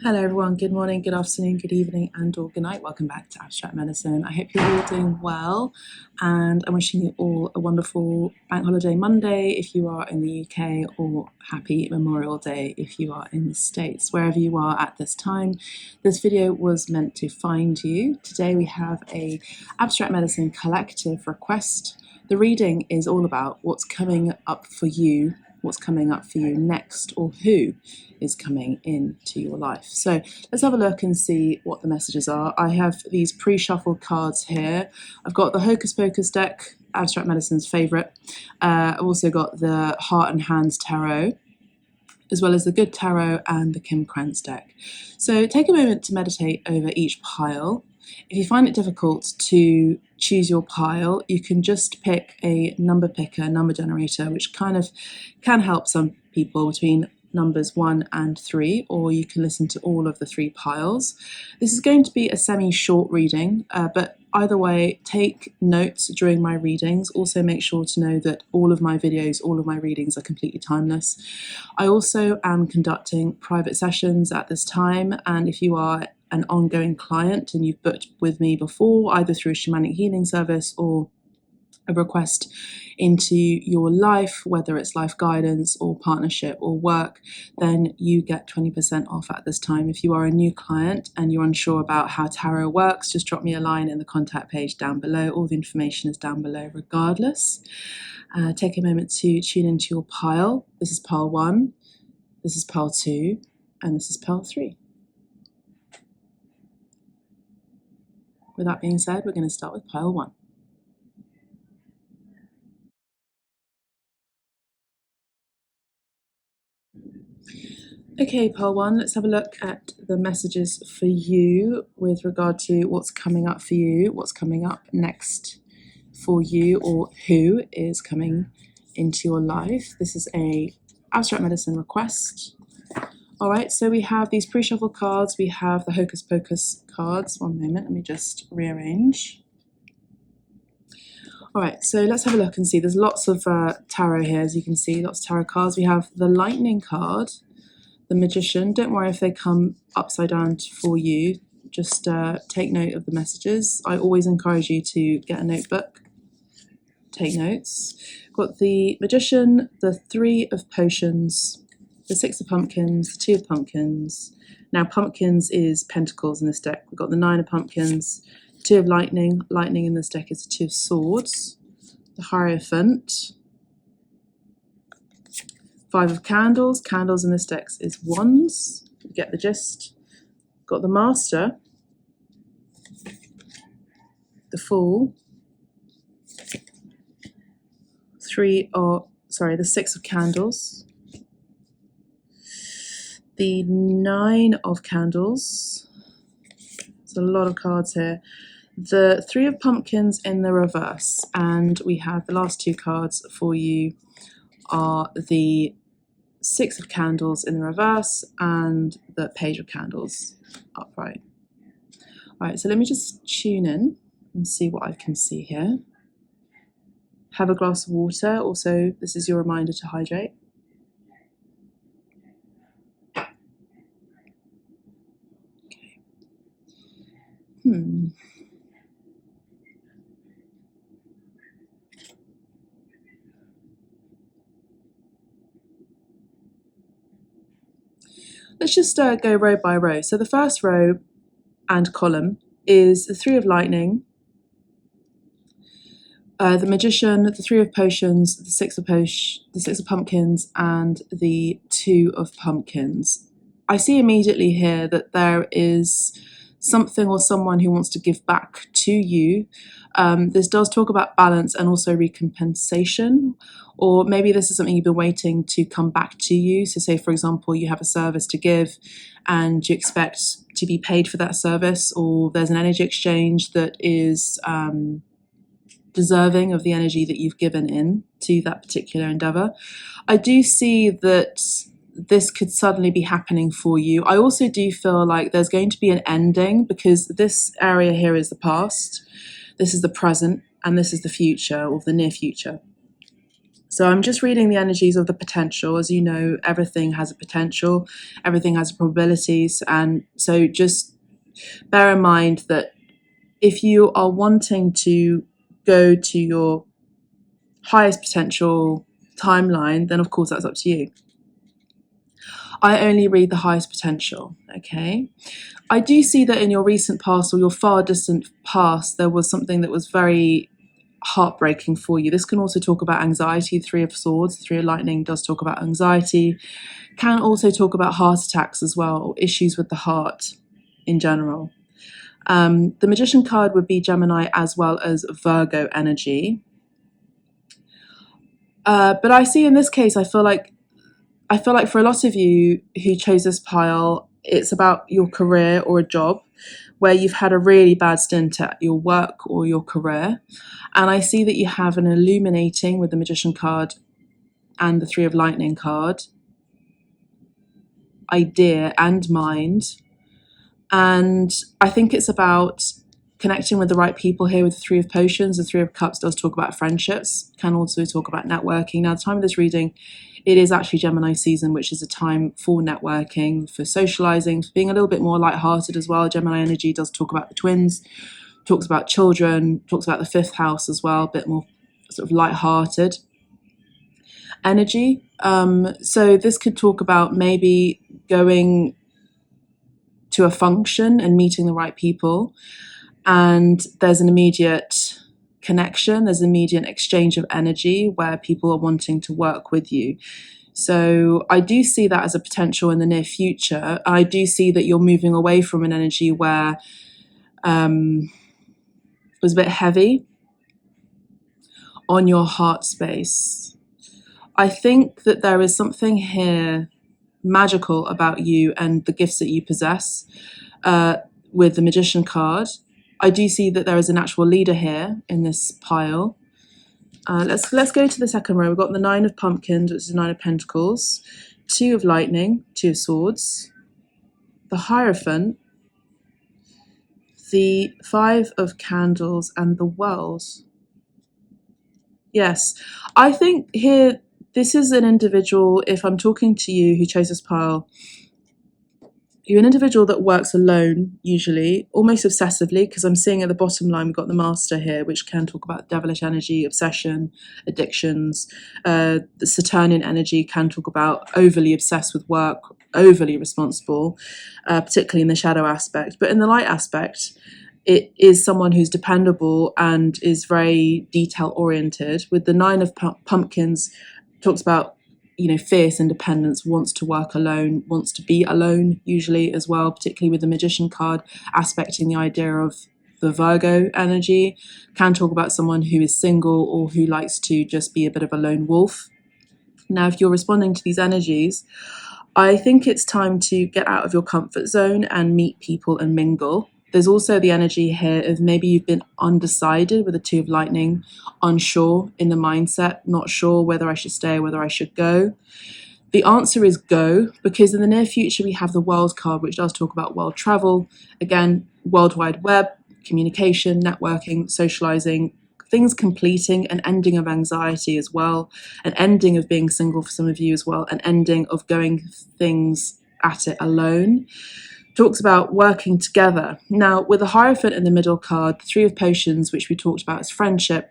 Hello everyone, good morning, good afternoon, good evening and or good night. Welcome back to Abstract Medicine. I hope you're all doing well and I'm wishing you all a wonderful Bank Holiday Monday if you are in the UK, or happy Memorial Day if you are in the States. Wherever you are at this time, this video was meant to find you. Today we have a Abstract Medicine collective request. The reading is all about what's coming up for you, what's coming up for you next, or who is coming into your life. So let's have a look and see what the messages are. I have these pre-shuffled cards here. I've got the Hocus Pocus deck, Abstract Medicine's favourite. I've also got the Heart and Hands Tarot, as well as the Good Tarot and the Kim Krantz deck. So take a moment to meditate over each pile. If you find it difficult to choose your pile, you can just pick a number picker, number generator, which kind of can help some people between numbers 1 and 3, or you can listen to all of the 3 piles. This is going to be a semi-short reading, but either way, take notes during my readings. Also make sure to know that all of my videos, all of my readings are completely timeless. I also am conducting private sessions at this time, and if you are an ongoing client and you've booked with me before, either through a Shamanic Healing service or a request into your life, whether it's life guidance or partnership or work, then you get 20% off at this time. If you are a new client and you're unsure about how tarot works, just drop me a line in the contact page down below. All the information is down below regardless. Take a moment to tune into your pile. This is pile 1, this is pile 2, and this is pile 3. With that being said, we're going to start with pile 1. Okay, pile 1, let's have a look at the messages for you with regard to what's coming up for you, what's coming up next for you, or who is coming into your life. This is a Abstract Medicine request. All right, so we have these pre-shuffle cards. We have the Hocus Pocus cards. One moment, let me just rearrange. All right, so let's have a look and see. There's lots of tarot here, as you can see, lots of tarot cards. We have the Lightning card, the Magician. Don't worry if they come upside down for you. Just take note of the messages. I always encourage you to get a notebook, take notes. Got the Magician, the 3 of Potions, the 6 of Pumpkins, the 2 of Pumpkins. Now Pumpkins is Pentacles in this deck. We've got the 9 of Pumpkins, 2 of Lightning. Lightning in this deck is the 2 of Swords, the Hierophant, 5 of Candles. Candles in this deck is Wands. You get the gist. Got the Master, the Fool, the 6 of Candles, the 9 of Candles. There's a lot of cards here. The 3 of Pumpkins in the reverse, and we have the last 2 cards for you are the 6 of Candles in the reverse and the Page of Candles upright. All right, so let me just tune in and see what I can see here. Have a glass of water. Also, this is your reminder to hydrate. Okay. Let's just go row by row. So the first row and column is the 3 of Lightning, the Magician, the 3 of Potions, the 6 of Pumpkins, and the 2 of Pumpkins. I see immediately here that there is something or someone who wants to give back to you. This does talk about balance and also recompensation, or maybe this is something you've been waiting to come back to you. So say, for example, you have a service to give and you expect to be paid for that service, or there's an energy exchange that is deserving of the energy that you've given in to that particular endeavor. I do see that this could suddenly be happening for you. I also do feel like there's going to be an ending, because this area here is the past, this is the present, and this is the future, or the near future. So I'm just reading the energies of the potential. As you know, everything has a potential, everything has probabilities. And so just bear in mind that if you are wanting to go to your highest potential timeline, then of course that's up to you. I only read the highest potential, okay? I do see that in your recent past or your far distant past, there was something that was very heartbreaking for you. This can also talk about anxiety. Three of Swords, Three of Lightning does talk about anxiety. Can also talk about heart attacks as well, or issues with the heart in general. The Magician card would be Gemini as well as Virgo energy. But I see in this case, I feel like for a lot of you who chose this pile, it's about your career or a job where you've had a really bad stint at your work or your career. And I see that you have an illuminating with the Magician card and the Three of Lightning card, idea and mind. And I think it's about connecting with the right people here with the Three of Potions. The Three of Cups does talk about friendships, can also talk about networking. Now, at the time of this reading, it is actually Gemini season, which is a time for networking, for socializing, for being a little bit more lighthearted as well. Gemini energy does talk about the twins, talks about children, talks about the fifth house as well, a bit more sort of lighthearted energy. So this could talk about maybe going to a function and meeting the right people, and there's an immediate connection, there's immediate exchange of energy where people are wanting to work with you. So I do see that as a potential in the near future. I do see that you're moving away from an energy where it was a bit heavy on your heart space. I think that there is something here magical about you and the gifts that you possess with the Magician card. I do see that there is an actual leader here in this pile. Let's go to the second row. We've got the Nine of Pumpkins, which is the Nine of Pentacles, Two of Lightning, Two of Swords, the Hierophant, the Five of Candles, and the World. Yes, I think here this is an individual, if I'm talking to you who chose this pile, you're an individual that works alone, usually, almost obsessively, because I'm seeing at the bottom line, we've got the Master here, which can talk about devilish energy, obsession, addictions. The Saturnian energy can talk about overly obsessed with work, overly responsible, particularly in the shadow aspect. But in the light aspect, it is someone who's dependable and is very detail-oriented. With the Nine of Pumpkins, talks about fierce independence, wants to work alone, wants to be alone usually as well, particularly with the Magician card aspecting the idea of the Virgo energy. Can talk about someone who is single or who likes to just be a bit of a lone wolf. Now, if you're responding to these energies, I think it's time to get out of your comfort zone and meet people and mingle. There's also the energy here of maybe you've been undecided with the Two of Lightning, unsure in the mindset, not sure whether I should stay, whether I should go. The answer is go, because in the near future we have the World card, which does talk about world travel. Again, World Wide Web, communication, networking, socializing, things completing, an ending of anxiety as well, an ending of being single for some of you as well, an ending of going things at it alone. Talks about working together. Now, with the Hierophant in the middle card, the Three of Potions, which we talked about as friendship,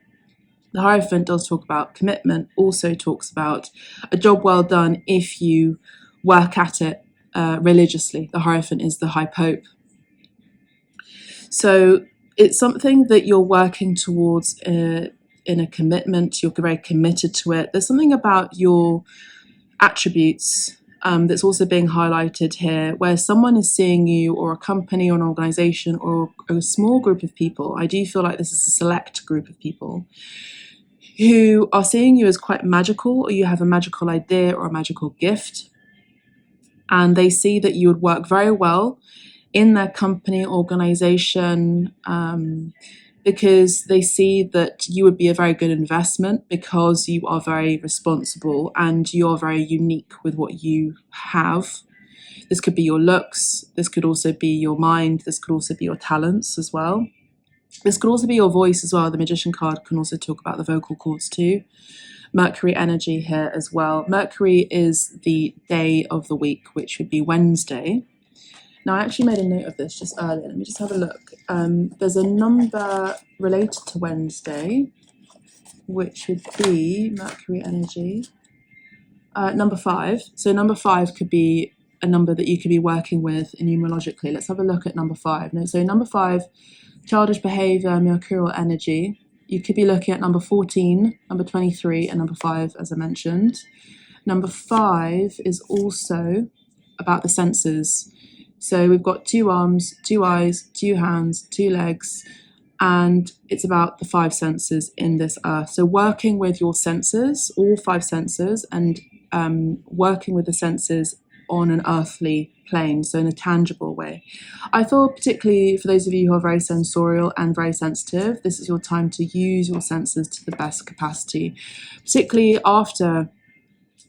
the Hierophant does talk about commitment, also talks about a job well done if you work at it religiously. The Hierophant is the High Pope. So it's something that you're working towards in a commitment, you're very committed to it. There's something about your attributes that's also being highlighted here, where someone is seeing you, or a company or an organization or a small group of people. I do feel like this is a select group of people who are seeing you as quite magical, or you have a magical idea or a magical gift, and they see that you would work very well in their company, organization, because they see that you would be a very good investment because you are very responsible and you're very unique with what you have. This could be your looks, this could also be your mind, this could also be your talents as well. This could also be your voice as well. The Magician card can also talk about the vocal cords too. Mercury energy here as well. Mercury is the day of the week, which would be Wednesday. Now, I actually made a note of this just earlier. Let me just have a look. There's a number related to Wednesday, which would be Mercury energy. Number 5. So number 5 could be a number that you could be working with numerologically. Let's have a look at number 5. So number 5, childish behavior, mercurial energy. You could be looking at number 14, number 23, and number 5, as I mentioned. Number 5 is also about the senses. So we've got 2 arms, 2 eyes, 2 hands, 2 legs, and it's about the 5 senses in this earth. So working with your senses, all 5 senses, and working with the senses on an earthly plane, so in a tangible way. I feel particularly for those of you who are very sensorial and very sensitive, this is your time to use your senses to the best capacity, particularly after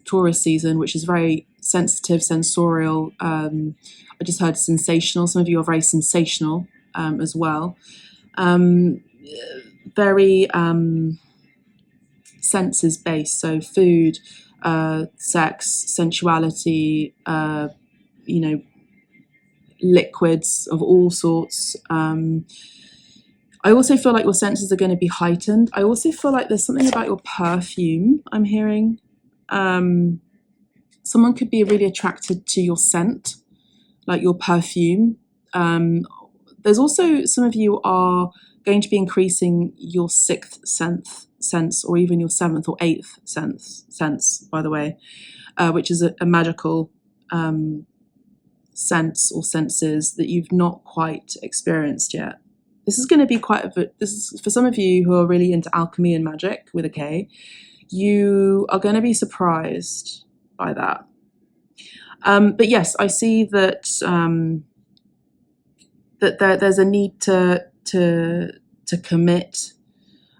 Taurus season, which is very sensitive, sensorial. I just heard sensational. Some of you are very sensational as well. Very senses based, so food, sex, sensuality, liquids of all sorts. I also feel like your senses are going to be heightened. I also feel like there's something about your perfume I'm hearing. Someone could be really attracted to your scent, like your perfume. There's also, some of you are going to be increasing your 6th sense, or even your 7th or 8th sense, by the way, which is a magical sense or senses that you've not quite experienced yet. This is going to be this is for some of you who are really into alchemy and magic with a K. You are going to be surprised by that. But yes, I see that there's a need to commit.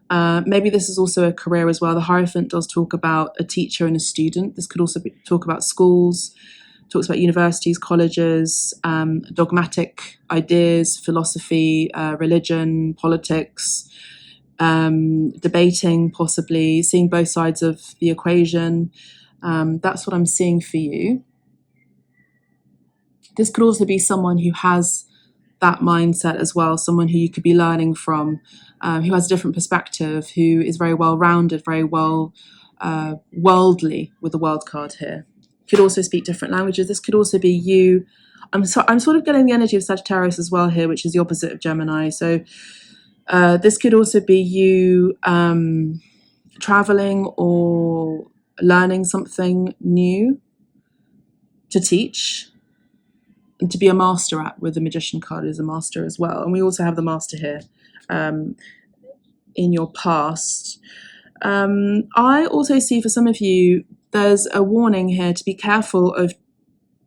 Maybe this is also a career as well. The Hierophant does talk about a teacher and a student. This could also talk about schools, talks about universities, colleges, dogmatic ideas, philosophy, religion, politics, debating, possibly seeing both sides of the equation. That's what I'm seeing for you. This could also be someone who has that mindset as well, someone who you could be learning from, who has a different perspective, who is very well-rounded, very well worldly with the world card here. Could also speak different languages. This could also be you. I'm sort of getting the energy of Sagittarius as well here, which is the opposite of Gemini. So this could also be you traveling or learning something new to teach and to be a master at, with the Magician card is a master as well. And we also have the master here in your past. I also see for some of you, there's a warning here to be careful of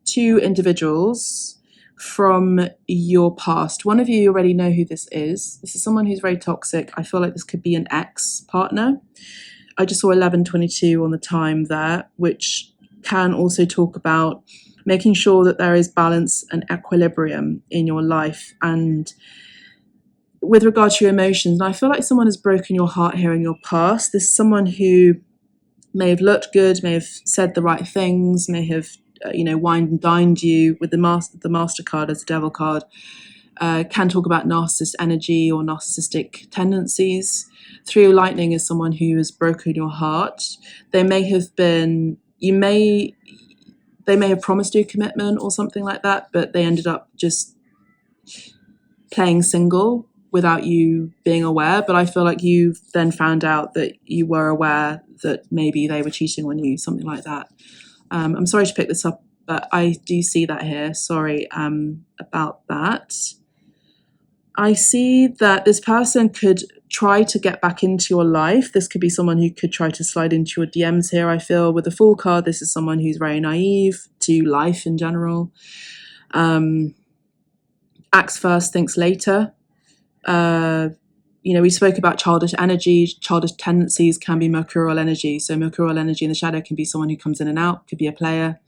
2 individuals from your past. One of you already know who this is. This is someone who's very toxic. I feel like this could be an ex-partner. I just saw 11:22 on the time there, which can also talk about making sure that there is balance and equilibrium in your life and with regard to your emotions. And I feel like someone has broken your heart here in your past. There's someone who may have looked good, may have said the right things, may have wined and dined you. With the master card as the devil card, can talk about narcissist energy or narcissistic tendencies. 3 of Lightning is someone who has broken your heart. They may have promised you a commitment or something like that, but they ended up just playing single without you being aware. But I feel like you've then found out that you were aware that maybe they were cheating on you, something like that. I'm sorry to pick this up, but I do see that here. Sorry about that. I see that this person could try to get back into your life. This could be someone who could try to slide into your DMs here. I feel with the Fool card, this is someone who's very naive to life in general. Acts first, thinks later. We spoke about childish energy. Childish tendencies can be mercurial energy. So mercurial energy in the shadow can be someone who comes in and out, could be a player.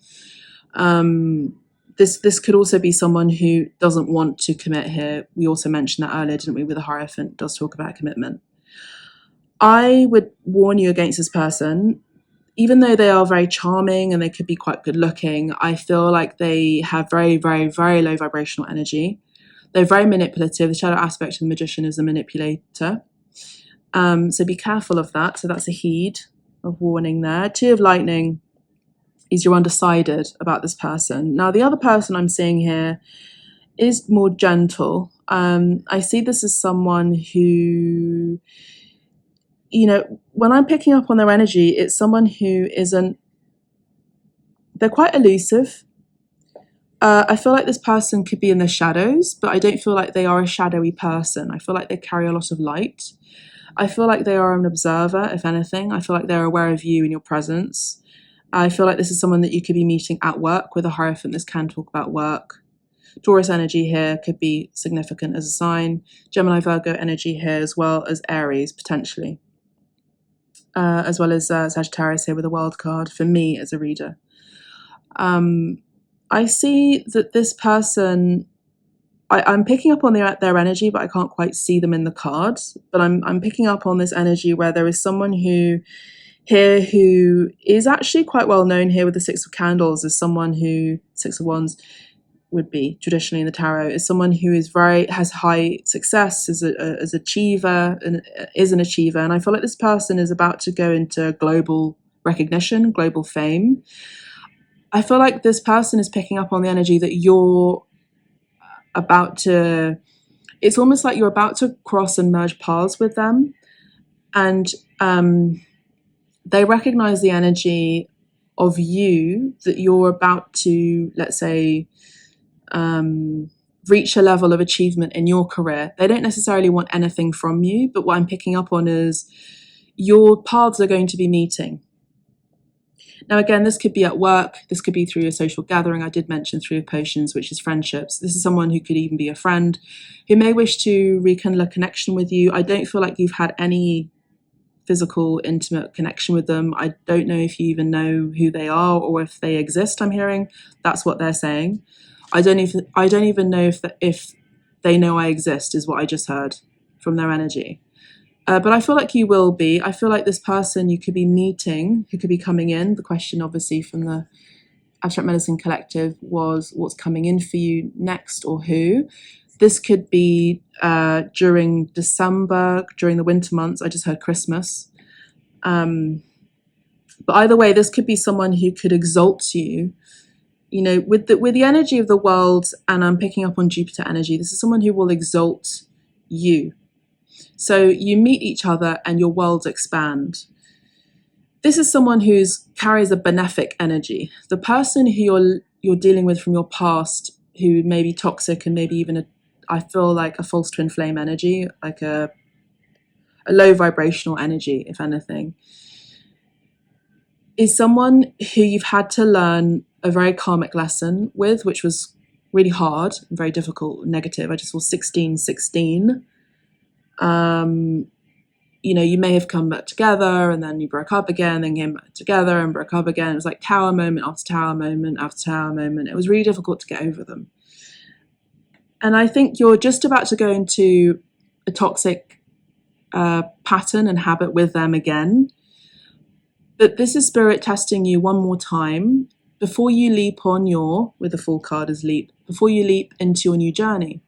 This could also be someone who doesn't want to commit here. We also mentioned that earlier, didn't we, with the Hierophant, does talk about commitment. I would warn you against this person. Even though they are very charming and they could be quite good looking, I feel like they have very, very, very low vibrational energy. They're very manipulative. The shadow aspect of the magician is a manipulator. So be careful of that. So that's a heed of warning there. Two of lightning is you're undecided about this person. Now, the other person I'm seeing here is more gentle. I see this as someone who, you know, when I'm picking up on their energy, it's someone who isn't, they're quite elusive. I feel like this person could be in the shadows, but I don't feel like they are a shadowy person. I feel like they carry a lot of light. I feel like they are an observer, if anything. I feel like they're aware of you and your presence. I feel like this is someone that you could be meeting at work. With a Hierophant, this can talk about work. Taurus energy here could be significant as a sign. Gemini, Virgo energy here, as well as Aries, potentially. As well as Sagittarius here with a wild card for me as a reader. I see that this person, I'm picking up on their energy, but I can't quite see them in the cards. But I'm picking up on this energy where there is someone who is actually quite well known here with the Six of Candles, as someone who, Six of Wands would be traditionally in the tarot, is someone who has high success as an achiever, and is an achiever. And I feel like this person is about to go into global recognition, global fame. I feel like this person is picking up on the energy that you're about to, it's almost like you're about to cross and merge paths with them. And they recognize the energy of you, that you're about to, let's say, reach a level of achievement in your career. They don't necessarily want anything from you, but what I'm picking up on is your paths are going to be meeting. Now, again, this could be at work. This could be through a social gathering. I did mention Three of Potions, which is friendships. This is someone who could even be a friend who may wish to rekindle a connection with you. I don't feel like you've had any physical, intimate connection with them. I don't know if you even know who they are or if they exist. I'm hearing that's what they're saying. I don't even know if they know I exist, is what I just heard from their energy. But I feel like you will be. I feel like this person you could be meeting, who could be coming in. The question, obviously, from the Abstract Medicine Collective was what's coming in for you next, or who. This could be during December, during the winter months. I just heard Christmas. But either way, this could be someone who could exalt you. You know, with the energy of the world, and I'm picking up on Jupiter energy, this is someone who will exalt you. So you meet each other and your worlds expand. This is someone who carries a benefic energy. The person who you're dealing with from your past, who may be toxic and maybe even I feel like a false twin flame energy, like a low vibrational energy, if anything, is someone who you've had to learn a very karmic lesson with, which was really hard and very difficult, negative. I just saw 1616. You know, you may have come back together and then you broke up again, then came back together and broke up again. It was like tower moment after tower moment after tower moment. It was really difficult to get over them. And I think you're just about to go into a toxic pattern and habit with them again. But this is Spirit testing you one more time before you leap on your, with the Fool card as leap, before you leap into your new journey.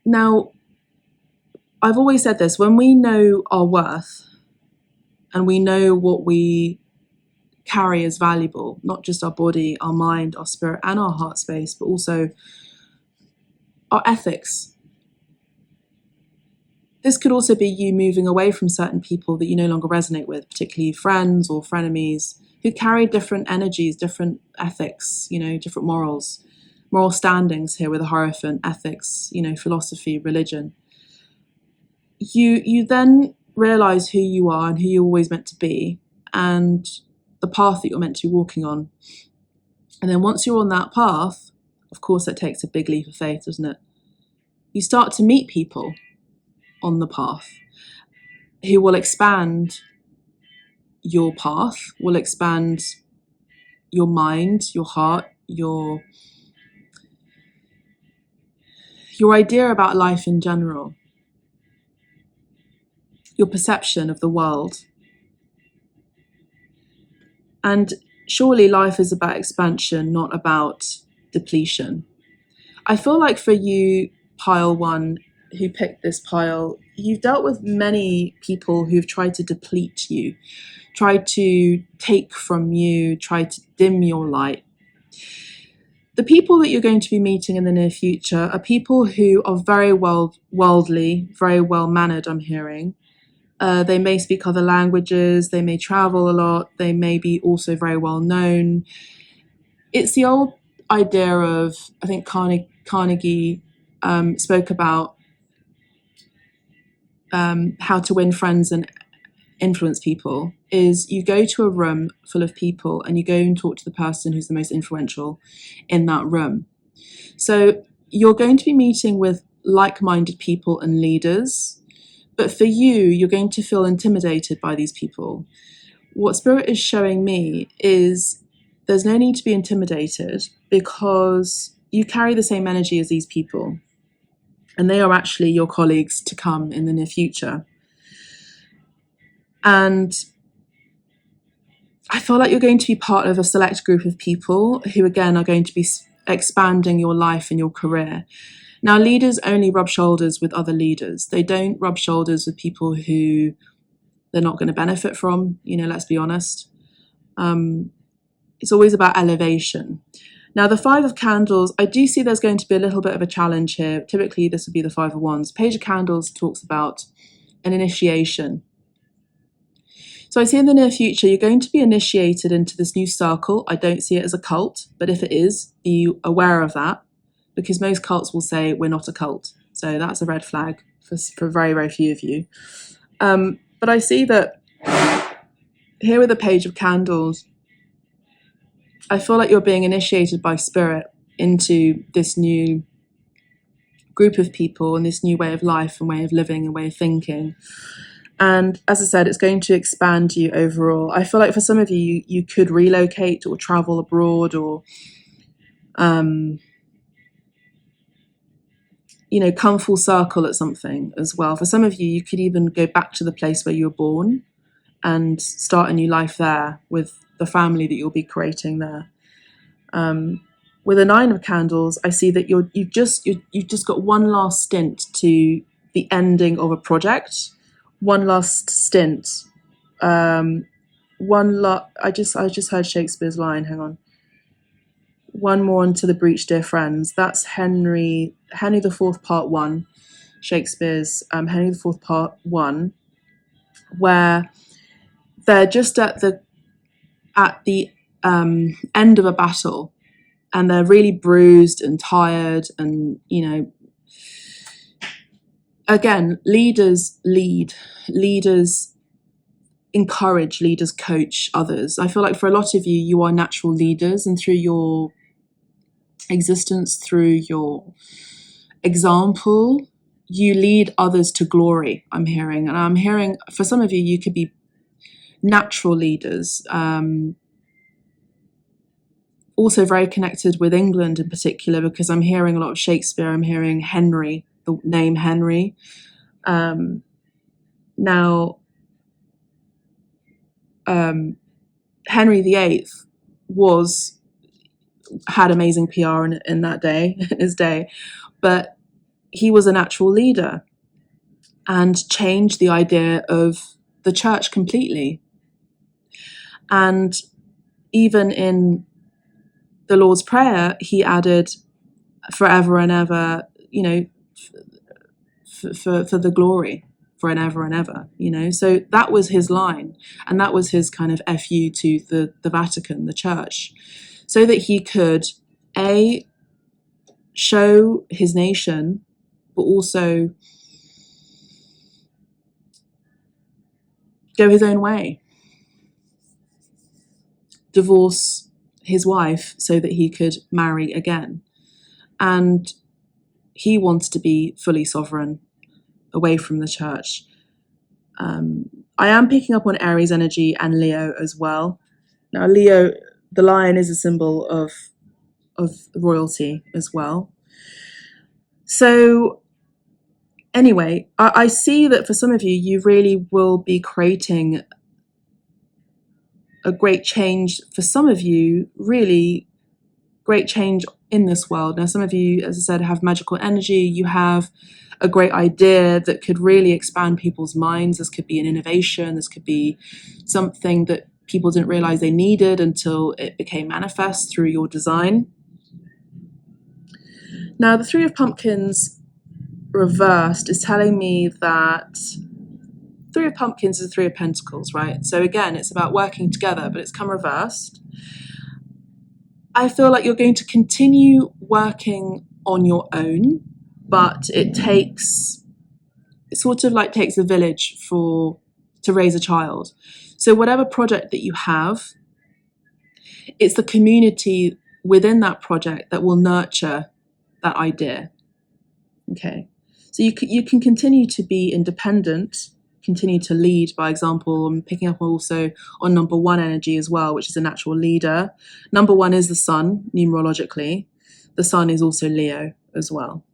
Now, I've always said this, when we know our worth and we know what we carry as valuable, not just our body, our mind, our spirit, and our heart space, but also our ethics. This could also be you moving away from certain people that you no longer resonate with, particularly friends or frenemies who carry different energies, different ethics, you know, different morals, moral standings here with a Hierophant, ethics, you know, philosophy, religion. You then realize who you are and who you're always meant to be and the path that you're meant to be walking on. And then once you're on that path, of course, that takes a big leap of faith, doesn't it? You start to meet people on the path who will expand your path, will expand your mind, your heart, your idea about life in general. your perception of the world. And surely life is about expansion, not about depletion. I feel like for you, pile one, who picked this pile, you've dealt with many people who've tried to deplete you, tried to take from you, tried to dim your light. The people that you're going to be meeting in the near future are people who are very worldly, very well-mannered, I'm hearing. They may speak other languages, they may travel a lot, they may be also very well known. It's the old idea of, I think Carnegie spoke about how to win friends and influence people, is you go to a room full of people and you go and talk to the person who's the most influential in that room. So you're going to be meeting with like-minded people and leaders, but for you, you're going to feel intimidated by these people. What Spirit is showing me is there's no need to be intimidated, because you carry the same energy as these people, and they are actually your colleagues to come in the near future. And I feel like you're going to be part of a select group of people who, again, are going to be expanding your life and your career. Now, leaders only rub shoulders with other leaders. They don't rub shoulders with people who they're not going to benefit from, let's be honest. It's always about elevation. Now, the Five of Candles, I do see there's going to be a little bit of a challenge here. Typically, this would be the Five of Wands. Page of Candles talks about an initiation. So I see in the near future, you're going to be initiated into this new circle. I don't see it as a cult, but if it is, be aware of that, because most cults will say we're not a cult. So that's a red flag for very, very few of you. But I see that here with the Page of Candles, I feel like you're being initiated by Spirit into this new group of people and this new way of life and way of living and way of thinking. And as I said, it's going to expand you overall. I feel like for some of you, you could relocate or travel abroad, or, come full circle at something as well. For some of you, you could even go back to the place where you were born and start a new life there with the family that you'll be creating there. With a Nine of Candles, I see that you've just got one last stint to the ending of a project. One last stint. I just heard Shakespeare's line. Hang on. One more into the breach, dear friends. That's Henry IV, Part 1. Shakespeare's Henry IV, Part 1, where they're just at the end of a battle, and they're really bruised and tired, and again, leaders lead, leaders encourage, leaders coach others. I feel like for a lot of you, you are natural leaders, and through your existence, through your example, you lead others to glory, I'm hearing. And I'm hearing for some of you, you could be natural leaders, also very connected with England in particular, because I'm hearing a lot of Shakespeare. I'm hearing Henry, the name Henry. Now, Henry VIII had amazing PR in that day, in his day, but he was a natural leader and changed the idea of the church completely. And even in the Lord's Prayer, he added forever and ever, for the glory, for an ever and ever, So that was his line, and that was his kind of FU to the Vatican, the church, so that he could, A, show his nation, but also go his own way, divorce his wife so that he could marry again. And he wanted to be fully sovereign, away from the church. I am picking up on Aries energy and Leo as well. Now, Leo, the lion, is a symbol of royalty as well. So Anyway, I see that for some of you, you really will be creating a great change. For some of you, really great change in this world. Now, some of you, as I said, have magical energy. You have a great idea that could really expand people's minds. This could be an innovation. This could be something that people didn't realize they needed until it became manifest through your design. Now, the Three of Pumpkins reversed is telling me that Three of Pumpkins is the Three of Pentacles, right? So again, it's about working together, but it's come reversed. I feel like you're going to continue working on your own, but it sort of like takes a village to raise a child. So whatever project that you have, it's the community within that project that will nurture that idea. Okay, so you can continue to be independent, continue to lead by example. I'm picking up also on number 1 energy as well, which is a natural leader. Number 1 is the sun, numerologically. The sun is also Leo as well.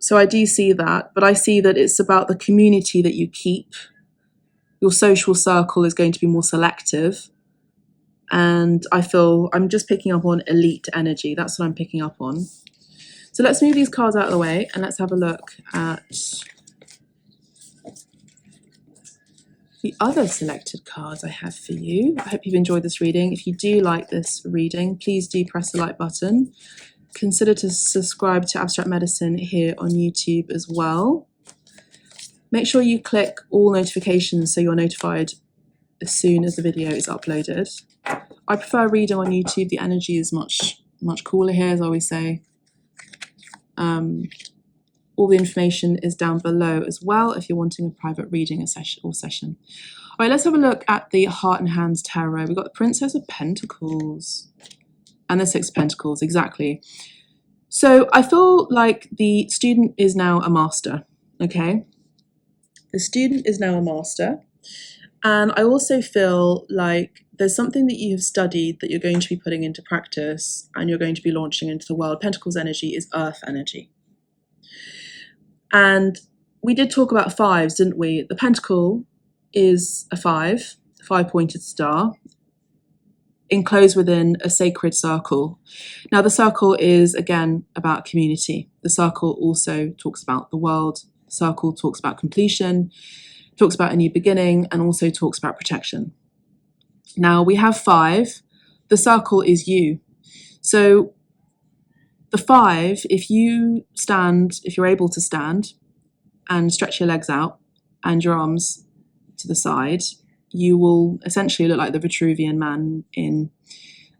So I do see that, but I see that it's about the community that you keep. Your social circle is going to be more selective. And I feel I'm just picking up on elite energy. That's what I'm picking up on. So let's move these cards out of the way and let's have a look at the other selected cards I have for you. I hope you've enjoyed this reading. If you do like this reading, please do press the like button. Consider to subscribe to Abstract Medicine here on YouTube as well. Make sure you click all notifications so you're notified as soon as the video is uploaded. I prefer reading on YouTube. The energy is much cooler here, as I always say. All the information is down below as well if you're wanting a private reading or session. All right, let's have a look at the Heart and Hands Tarot. We've got the Princess of Pentacles and the Six of Pentacles, exactly. So I feel like the student is now a master, okay? The student is now a master. And I also feel like there's something that you have studied that you're going to be putting into practice and you're going to be launching into the world. Pentacles energy is earth energy. And we did talk about 5s, didn't we? The pentacle is a 5-pointed star, enclosed within a sacred circle. Now, the circle is, again, about community. The circle also talks about the world. The circle talks about completion, talks about a new beginning, and also talks about protection. Now, we have 5. The circle is you. So the 5, if you're able to stand and stretch your legs out and your arms to the side, you will essentially look like the Vitruvian Man in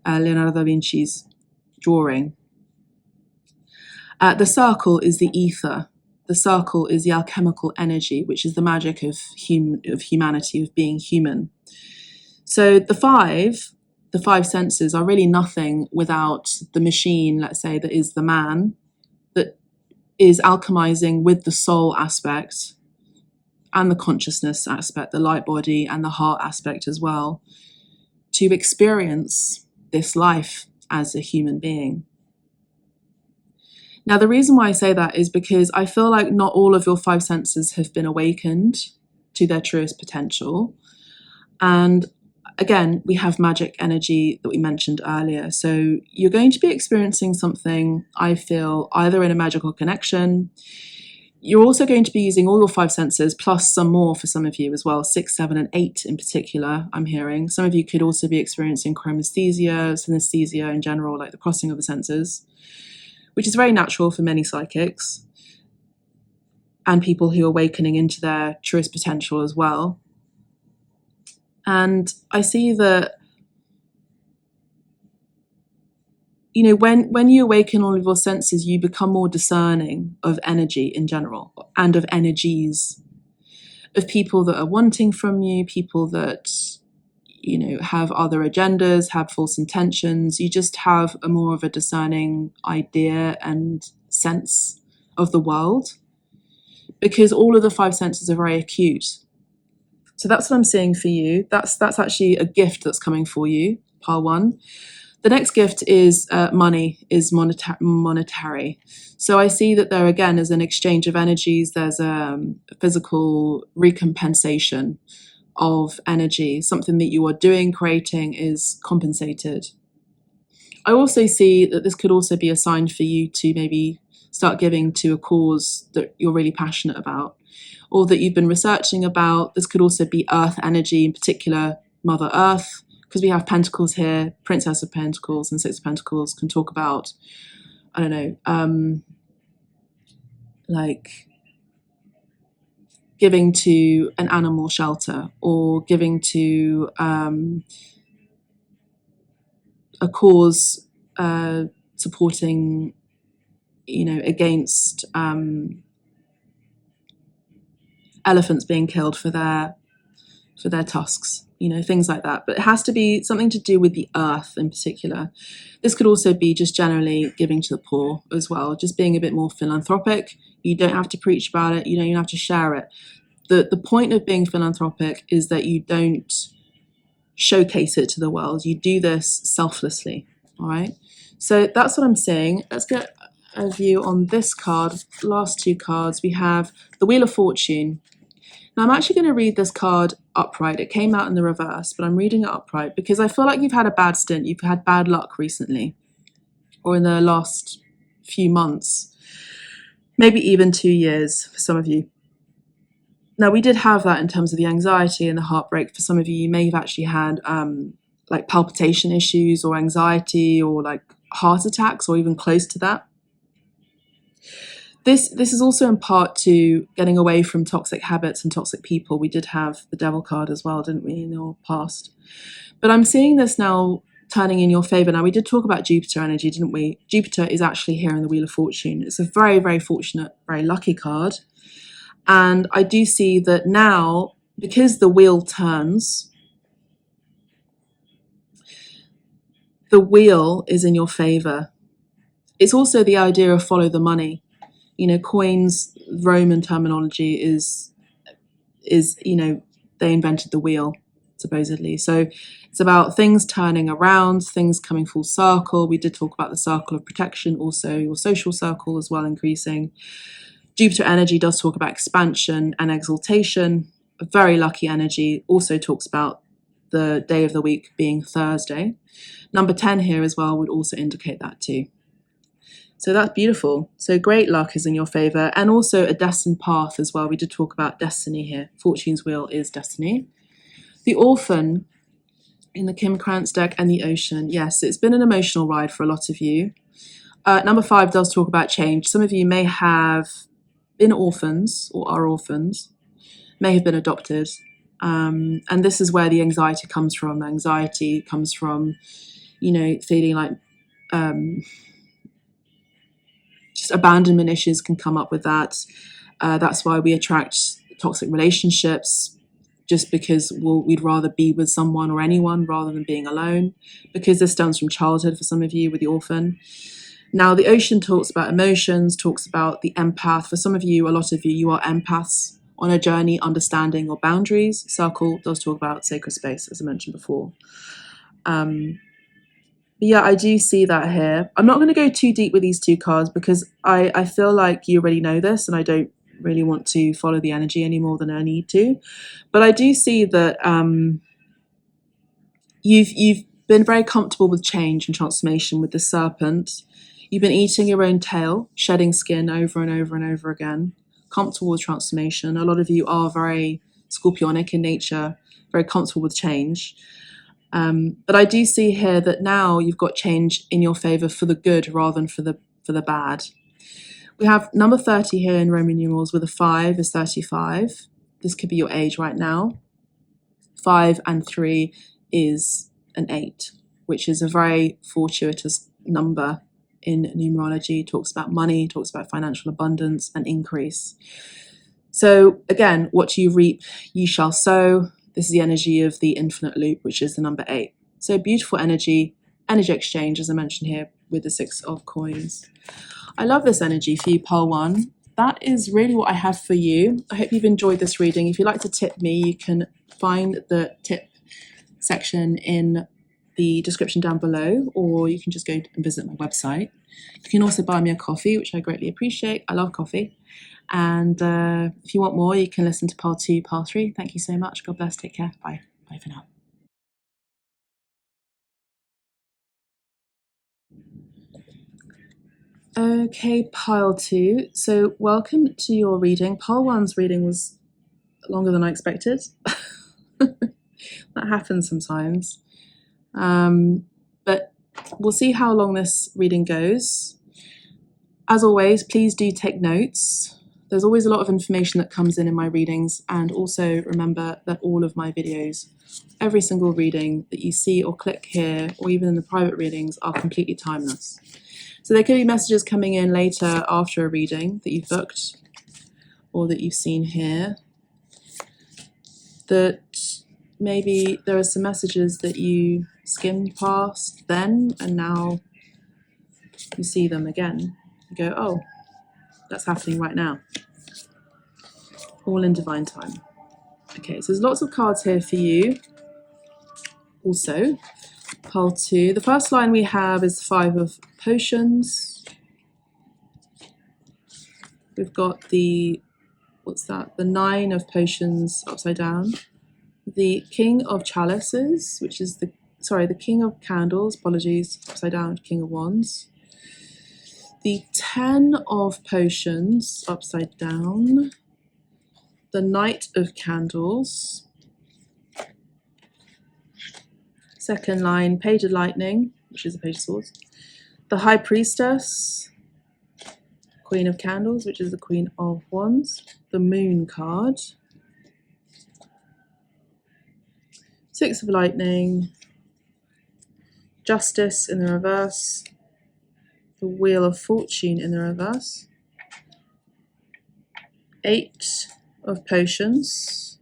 Leonardo da Vinci's drawing. The circle is the ether. The circle is the alchemical energy, which is the magic of humanity, of being human. So the 5 senses are really nothing without the machine, let's say, that is the man, that is alchemizing with the soul aspect and the consciousness aspect, the light body and the heart aspect as well, to experience this life as a human being. Now, the reason why I say that is because I feel like not all of your 5 senses have been awakened to their truest potential. And again, we have magic energy that we mentioned earlier. So you're going to be experiencing something, I feel, either in a magical connection. You're also going to be using all your 5 senses, plus some more for some of you as well, 6, 7, and 8 in particular, I'm hearing. Some of you could also be experiencing chromesthesia, synesthesia in general, like the crossing of the senses, which is very natural for many psychics and people who are awakening into their truest potential as well. And I see that, you know, when you awaken all of your senses, you become more discerning of energy in general and of energies, of people that are wanting from you, people that, you know, have other agendas, have false intentions. You just have a more of a discerning idea and sense of the world because all of the 5 senses are very acute. So that's what I'm seeing for you. That's actually a gift that's coming for you, pile 1. The next gift is money, is monetary. So I see that there again is an exchange of energies. There's a physical recompensation of energy. Something that you are doing, creating, is compensated. I also see that this could also be a sign for you to maybe start giving to a cause that you're really passionate about, or that you've been researching about. This could also be earth energy, in particular Mother Earth, because we have Pentacles here. Princess of Pentacles and Six of Pentacles can talk about, I don't know, like giving to an animal shelter, or giving to a cause supporting, against elephants being killed for their tusks, things like that. But it has to be something to do with the earth in particular. This could also be just generally giving to the poor as well, just being a bit more philanthropic. You don't have to preach about it. You don't even have to share it. The point of being philanthropic is that you don't showcase it to the world. You do this selflessly, all right? So that's what I'm saying. Let's get a view on this card. Last two cards, we have the Wheel of Fortune. Now I'm actually going to read this card upright. It came out in the reverse, but I'm reading it upright because I feel like you've had a bad stint. You've had bad luck recently, or in the last few months, maybe even 2 years for some of you. Now, we did have that in terms of the anxiety and the heartbreak. For some of you, you may have actually had like palpitation issues or anxiety or like heart attacks or even close to that. This is also in part to getting away from toxic habits and toxic people. We did have the Devil card as well, didn't we, in your past? But I'm seeing this now turning in your favor. Now, we did talk about Jupiter energy, didn't we? Jupiter is actually here in the Wheel of Fortune. It's a very, very fortunate, very lucky card. And I do see that now, because the wheel turns, the wheel is in your favor. It's also the idea of follow the money. Coins, Roman terminology is they invented the wheel, supposedly. So it's about things turning around, things coming full circle. We did talk about the circle of protection, also your social circle as well increasing. Jupiter energy does talk about expansion and exaltation. A very lucky energy also talks about the day of the week being Thursday. Number 10 here as well would also indicate that too. So that's beautiful. So great luck is in your favor, and also a destined path as well. We did talk about destiny here. Fortune's wheel is destiny. The Orphan in the Kim Krantz deck and the Ocean. Yes, it's been an emotional ride for a lot of you. Number 5 does talk about change. Some of you may have been orphans or are orphans, may have been adopted. And this is where the anxiety comes from. Anxiety comes from, feeling like just abandonment issues can come up with that. That's why we attract toxic relationships, just because we'd rather be with someone or anyone rather than being alone, because this stems from childhood for some of you with the Orphan. Now, the Ocean talks about emotions, talks about the empath. For some of you, a lot of you, you are empaths on a journey, understanding your boundaries. Circle does talk about sacred space, as I mentioned before. Yeah, I do see that here. I'm not going to go too deep with these two cards because I feel like you already know this, and I don't really want to follow the energy any more than I need to. But I do see that you've been very comfortable with change and transformation with the Serpent. You've been eating your own tail, shedding skin over and over and over again, comfortable with transformation. A lot of you are very scorpionic in nature, very comfortable with change. But I do see here that now you've got change in your favor for the good rather than for the bad. We have number 30 here in Roman numerals with a 5 is 35. This could be your age right now. 5 and 3 is an 8, which is a very fortuitous number in numerology. It talks about money, talks about financial abundance and increase. So again, what you reap, you shall sow. This is the energy of the infinite loop, which is the number 8. So beautiful energy exchange, as I mentioned here, with the 6 of coins. I love this energy for you, Pile 1. That is really what I have for you. I hope you've enjoyed this reading. If you'd like to tip me, you can find the tip section in the description down below, or you can just go and visit my website. You can also buy me a coffee, which I greatly appreciate. I love coffee. And if you want more, you can listen to part 2, part 3. Thank you so much. God bless. Take care. Bye. Bye for now. Okay, pile 2. So welcome to your reading. Pile 1's reading was longer than I expected. That happens sometimes. But we'll see how long this reading goes. As always, please do take notes. There's always a lot of information that comes in my readings, and also remember that all of my videos, every single reading that you see or click here, or even in the private readings, are completely timeless. So there could be messages coming in later after a reading that you've booked or that you've seen here, that maybe there are some messages that you skimmed past then and now you see them again. You go, oh, that's happening right now. All in divine time. Okay, so there's lots of cards here for you. Also, pile 2. The first line we have is 5 of Potions. We've got the, what's that? The 9 of Potions upside down. The King of Chalices, which is the King of Candles, apologies, upside down, King of Wands. The 10 of Potions, upside down. The Knight of Candles. Second line, Page of Lightning, which is a Page of Swords. The High Priestess. Queen of Candles, which is the Queen of Wands. The Moon card. 6 of Lightning. Justice in the reverse. The Wheel of Fortune in the reverse. 8 of Potions.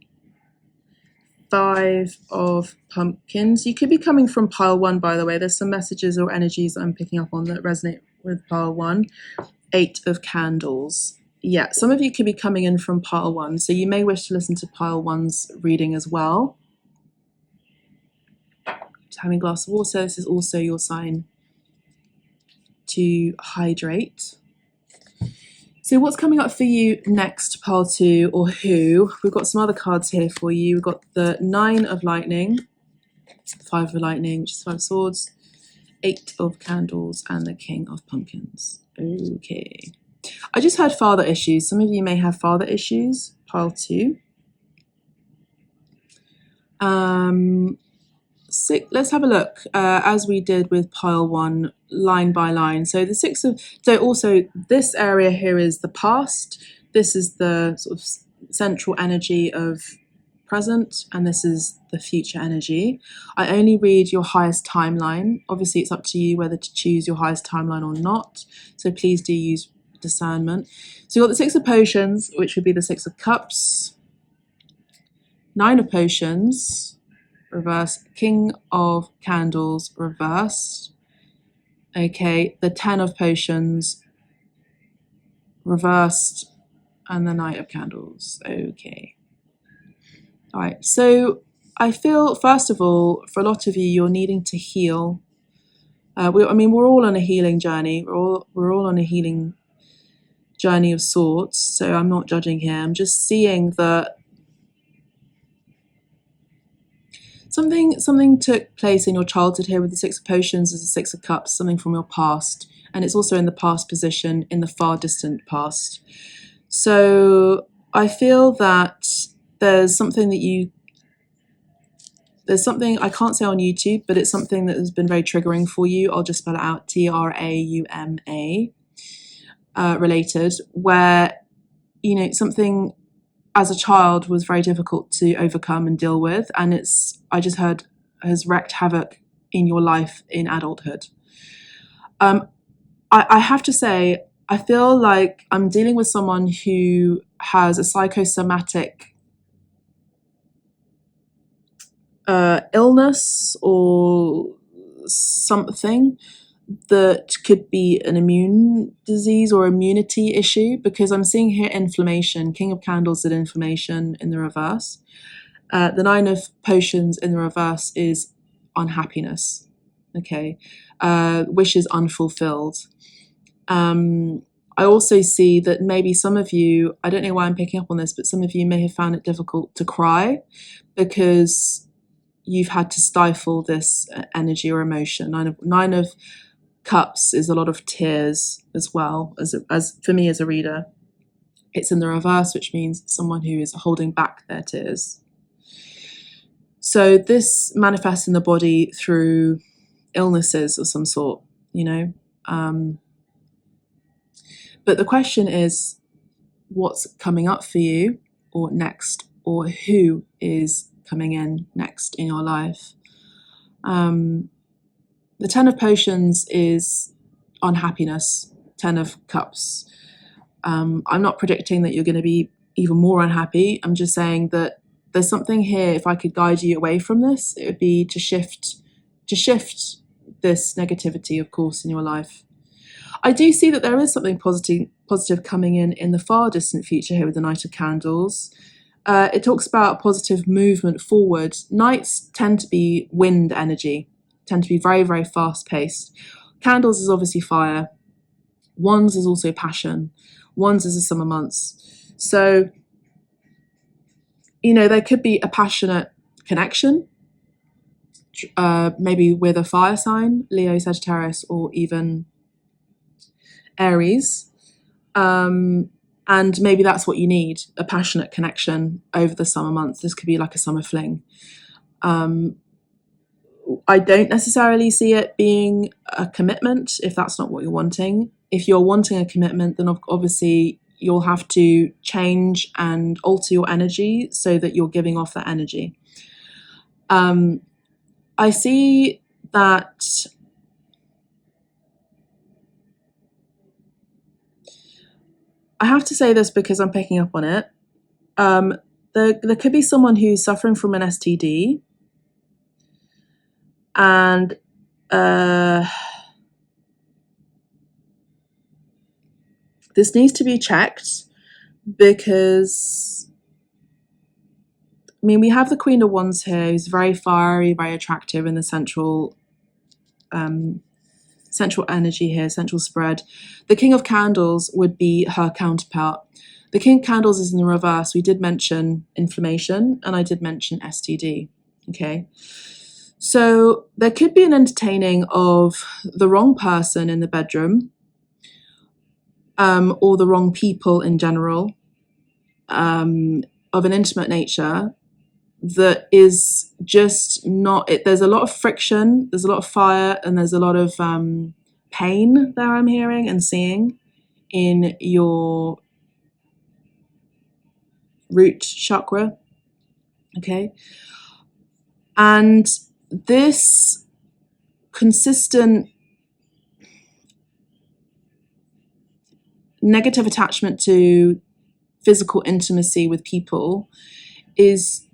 5 of Pumpkins. You could be coming from pile 1, by the way. There's some messages or energies that I'm picking up on that resonate with pile 1. 8 of Candles. Yeah, some of you could be coming in from pile 1, so you may wish to listen to pile 1's reading as well. Just having a glass of water. This is also your sign to hydrate. So what's coming up for you next, pile 2, or who? We've got some other cards here for you. We've got the 9 of Lightning, 5 of Lightning, which is 5 of Swords, 8 of Candles, and the King of Pumpkins. Okay. I just had father issues. Some of you may have father issues, pile 2. Let's have a look, as we did with pile 1, line by line. So the 6 of, so also this area here is the past. This is the sort of central energy of present, and this is the future energy. I only read your highest timeline. Obviously, it's up to you whether to choose your highest timeline or not. So please do use discernment. So you've got the 6 of Potions, which would be the 6 of Cups. 9 of Potions. Reverse, King of Candles, reversed. Okay, the 10 of Potions, reversed, and the Knight of Candles. Okay. All right, so I feel, first of all, for a lot of you, you're needing to heal. We're all on a healing journey. We're all on a healing journey of sorts, so I'm not judging here. I'm just seeing that something took place in your childhood here with the 6 of Potions as the 6 of Cups, something from your past, and it's also in the past position, in the far distant past. So I feel that there's something I can't say on YouTube, but it's something that has been very triggering for you. I'll just spell it out, TRAUMA, related, where, you know, something as a child was very difficult to overcome and deal with, and I just heard has wreaked havoc in your life in adulthood. I have to say, I feel like I'm dealing with someone who has a psychosomatic illness or something that could be an immune disease or immunity issue, because I'm seeing here inflammation. King of Candles is inflammation in the reverse. The 9 of Potions in the reverse is unhappiness. okay? Wishes unfulfilled. I also see that maybe some of you, I don't know why I'm picking up on this, but some of you may have found it difficult to cry because you've had to stifle this energy or emotion. Nine of Cups is a lot of tears as well, as for me as a reader. It's in the reverse, which means someone who is holding back their tears. So this manifests in the body through illnesses of some sort, you know. But the question is, what's coming up for you or next, or who is coming in next in your life? The Ten of Potions is unhappiness, Ten of Cups. I'm not predicting that you're going to be even more unhappy. I'm just saying that there's something here. If I could guide you away from this, it would be to shift this negativity, of course, in your life. I do see that there is something positive coming in the far distant future here with the Knight of Candles. It talks about positive movement forward. Knights tend to be wind energy, tend to be very, very fast paced. Candles is obviously fire. Wands is also passion. Wands is the summer months. So, you know, there could be a passionate connection, maybe with a fire sign, Leo, Sagittarius, or even Aries. And maybe that's what you need, a passionate connection over the summer months. This could be like a summer fling. I don't necessarily see it being a commitment if that's not what you're wanting. If you're wanting a commitment, then obviously you'll have to change and alter your energy so that you're giving off that energy. I see that I have to say this because I'm picking up on it. There could be someone who's suffering from an STD, and this needs to be checked because, I mean, we have the Queen of Wands here, who's very fiery, very attractive in the central energy here, central spread. The King of Candles would be her counterpart. The King of Candles is in the reverse. We did mention inflammation, and I did mention STD. Okay. So there could be an entertaining of the wrong person in the bedroom, or the wrong people in general, of an intimate nature that is just not it. There's a lot of friction, there's a lot of fire, and there's a lot of pain there I'm hearing and seeing in your root chakra. Okay. And this consistent negative attachment to physical intimacy with people is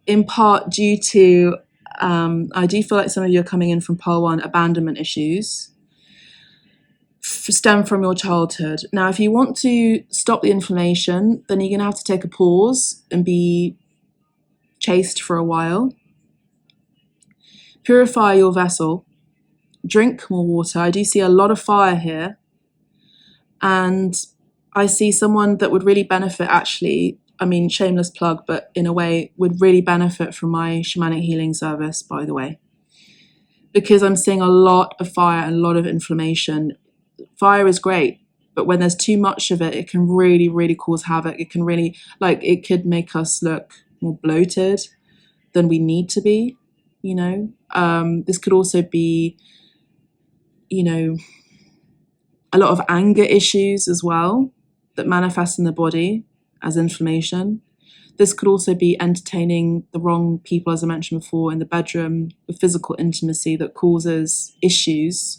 in part due to, I do feel like some of you are coming in from pole one, abandonment issues stem from your childhood. Now, if you want to stop the inflammation, then you're going to have to take a pause and be chaste for a while. Purify your vessel. Drink more water. I do see a lot of fire here. And I see someone that would really benefit, actually, I mean, shameless plug, but in a way would really benefit from my shamanic healing service, by the way. Because I'm seeing a lot of fire and a lot of inflammation. Fire is great, but when there's too much of it, it can really, really cause havoc. It can really, it could make us look more bloated than we need to be, you know. This could also be, you know, a lot of anger issues as well that manifest in the body as inflammation. This could also be entertaining the wrong people, as I mentioned before, in the bedroom, with physical intimacy that causes issues.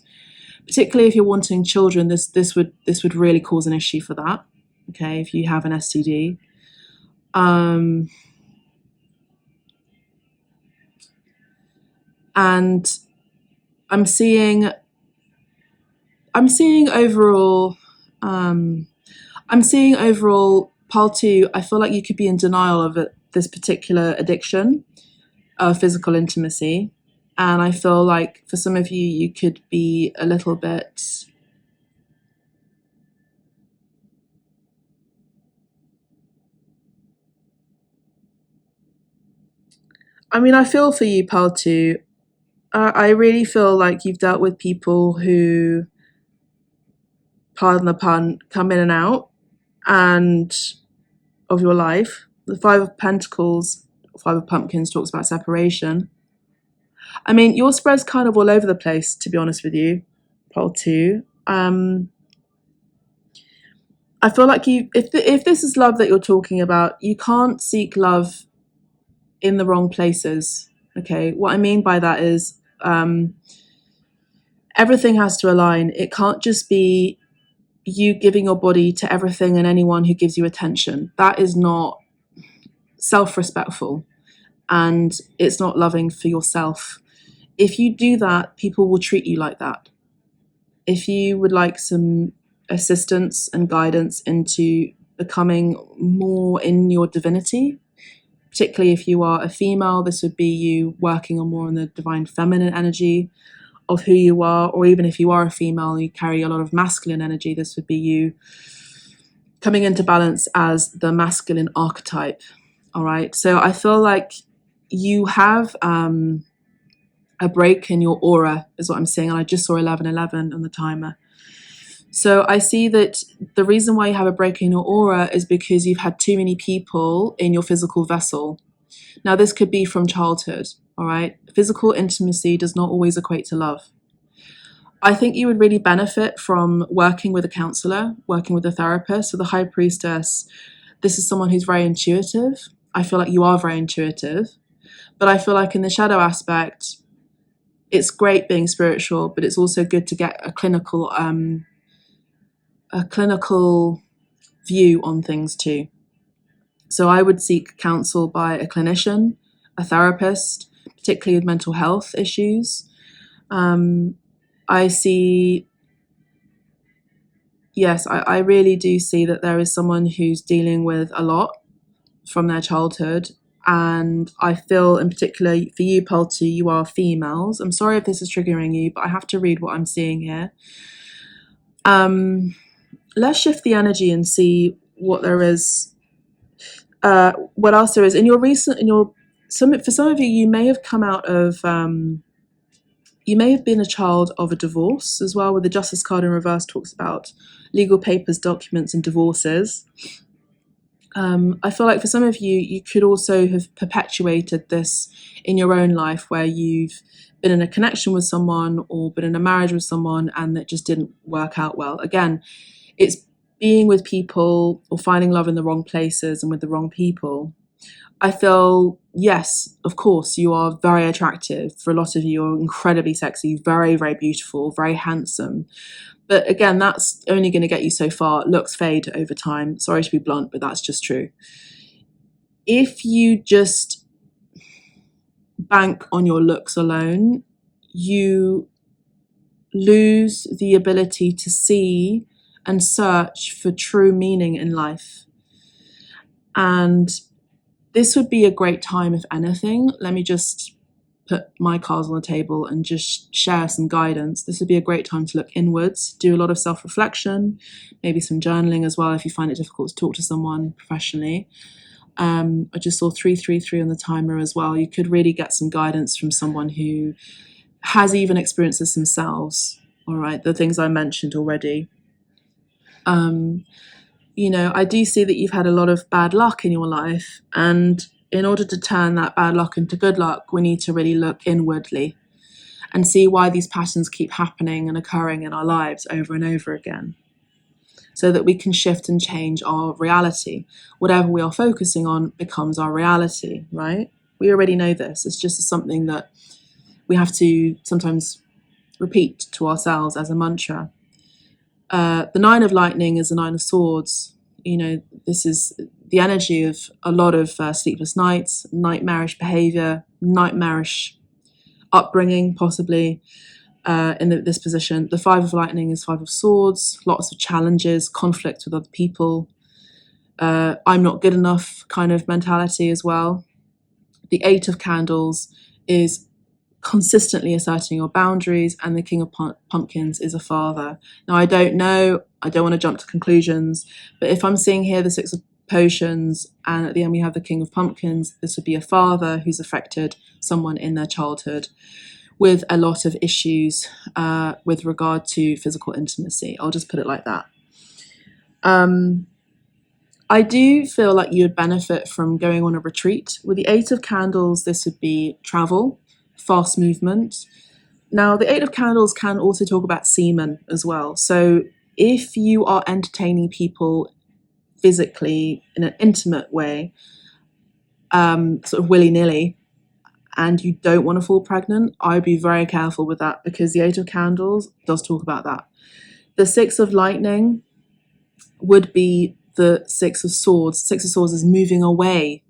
Particularly if you're wanting children, this would really cause an issue for that. Okay, if you have an STD. And I'm seeing overall, pile 2, I feel like you could be in denial of this particular addiction of physical intimacy. And I feel like for some of you, you could be a little bit... I mean, I feel for you, Pearl, too. I really feel like you've dealt with people who, pardon the pun, come in and out and of your life. The Five of Pentacles, Five of Pumpkins talks about separation. I mean, your spread's kind of all over the place, to be honest with you, Pearl, too. I feel like if this is love that you're talking about, you can't seek love in the wrong places. Okay, what I mean by that is everything has to align. It can't just be you giving your body to everything and anyone who gives you attention. That is not self-respectful, and it's not loving for yourself. If you do that, people will treat you like that. If you would like some assistance and guidance into becoming more in your divinity, particularly if you are a female, this would be you working on more on the divine feminine energy of who you are, or even if you are a female and you carry a lot of masculine energy, this would be you coming into balance as the masculine archetype. All right, so I feel like you have a break in your aura is what I'm saying, and I just saw 1111 on the timer. So I see that the reason why you have a break in your aura is because you've had too many people in your physical vessel. Now, this could be from childhood, all right? Physical intimacy does not always equate to love. I think you would really benefit from working with a counselor, working with a therapist. So the High Priestess, this is someone who's very intuitive. I feel like you are very intuitive. But I feel like in the shadow aspect, it's great being spiritual, but it's also good to get a clinical view on things too. So I would seek counsel by a clinician, a therapist, particularly with mental health issues. I see, yes, I really do see that there is someone who's dealing with a lot from their childhood. And I feel in particular for you, Pelty, you are females. I'm sorry if this is triggering you, but I have to read what I'm seeing here. Let's shift the energy and see what there is. What else there is for some of you, you may have come out of, you may have been a child of a divorce as well, with the Justice card in reverse talks about legal papers, documents, and divorces. I feel like for some of you, you could also have perpetuated this in your own life where you've been in a connection with someone or been in a marriage with someone and that just didn't work out well. Again, it's being with people or finding love in the wrong places and with the wrong people. I feel, yes, of course, you are very attractive. For a lot of you, you're incredibly sexy, very, very beautiful, very handsome. But again, that's only going to get you so far. Looks fade over time. Sorry to be blunt, but that's just true. If you just bank on your looks alone, you lose the ability to see and search for true meaning in life. And this would be a great time, if anything. Let me just put my cards on the table and just share some guidance. This would be a great time to look inwards, do a lot of self-reflection, maybe some journaling as well if you find it difficult to talk to someone professionally. I just saw 333 on the timer as well. You could really get some guidance from someone who has even experienced this themselves. All right, the things I mentioned already. You know, I do see that you've had a lot of bad luck in your life, and in order to turn that bad luck into good luck, we need to really look inwardly and see why these patterns keep happening and occurring in our lives over and over again, so that we can shift and change our reality. Whatever we are focusing on becomes our reality, right? We already know this. It's just something that we have to sometimes repeat to ourselves as a mantra. The Nine of Lightning is the Nine of Swords. You know, this is the energy of a lot of sleepless nights, nightmarish behavior, nightmarish upbringing, possibly in this position. The Five of Lightning is Five of Swords, lots of challenges, conflict with other people. I'm not good enough kind of mentality as well. The Eight of Candles is consistently asserting your boundaries, and the King of Pumpkins is a father. Now, I don't know, I don't want to jump to conclusions, but if I'm seeing here the Six of Potions and at the end we have the King of Pumpkins, this would be a father who's affected someone in their childhood with a lot of issues with regard to physical intimacy. I'll just put it like that. I do feel like you would benefit from going on a retreat. With the Eight of Candles, this would be travel, fast movement. Now, the Eight of Candles can also talk about semen as well. So if you are entertaining people physically in an intimate way, sort of willy-nilly, and you don't want to fall pregnant, I'd be very careful with that, because the Eight of Candles does talk about that. The Six of Lightning would be the Six of Swords. Six of Swords is moving away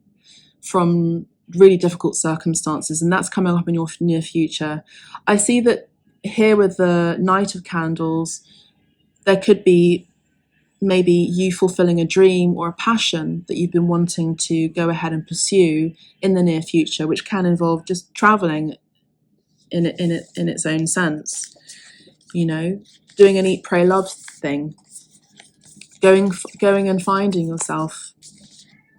from really difficult circumstances, and that's coming up in your near future. I see that here with the Knight of Candles, there could be maybe you fulfilling a dream or a passion that you've been wanting to go ahead and pursue in the near future, which can involve just traveling in its own sense, you know, doing an eat, pray, love thing, going and finding yourself.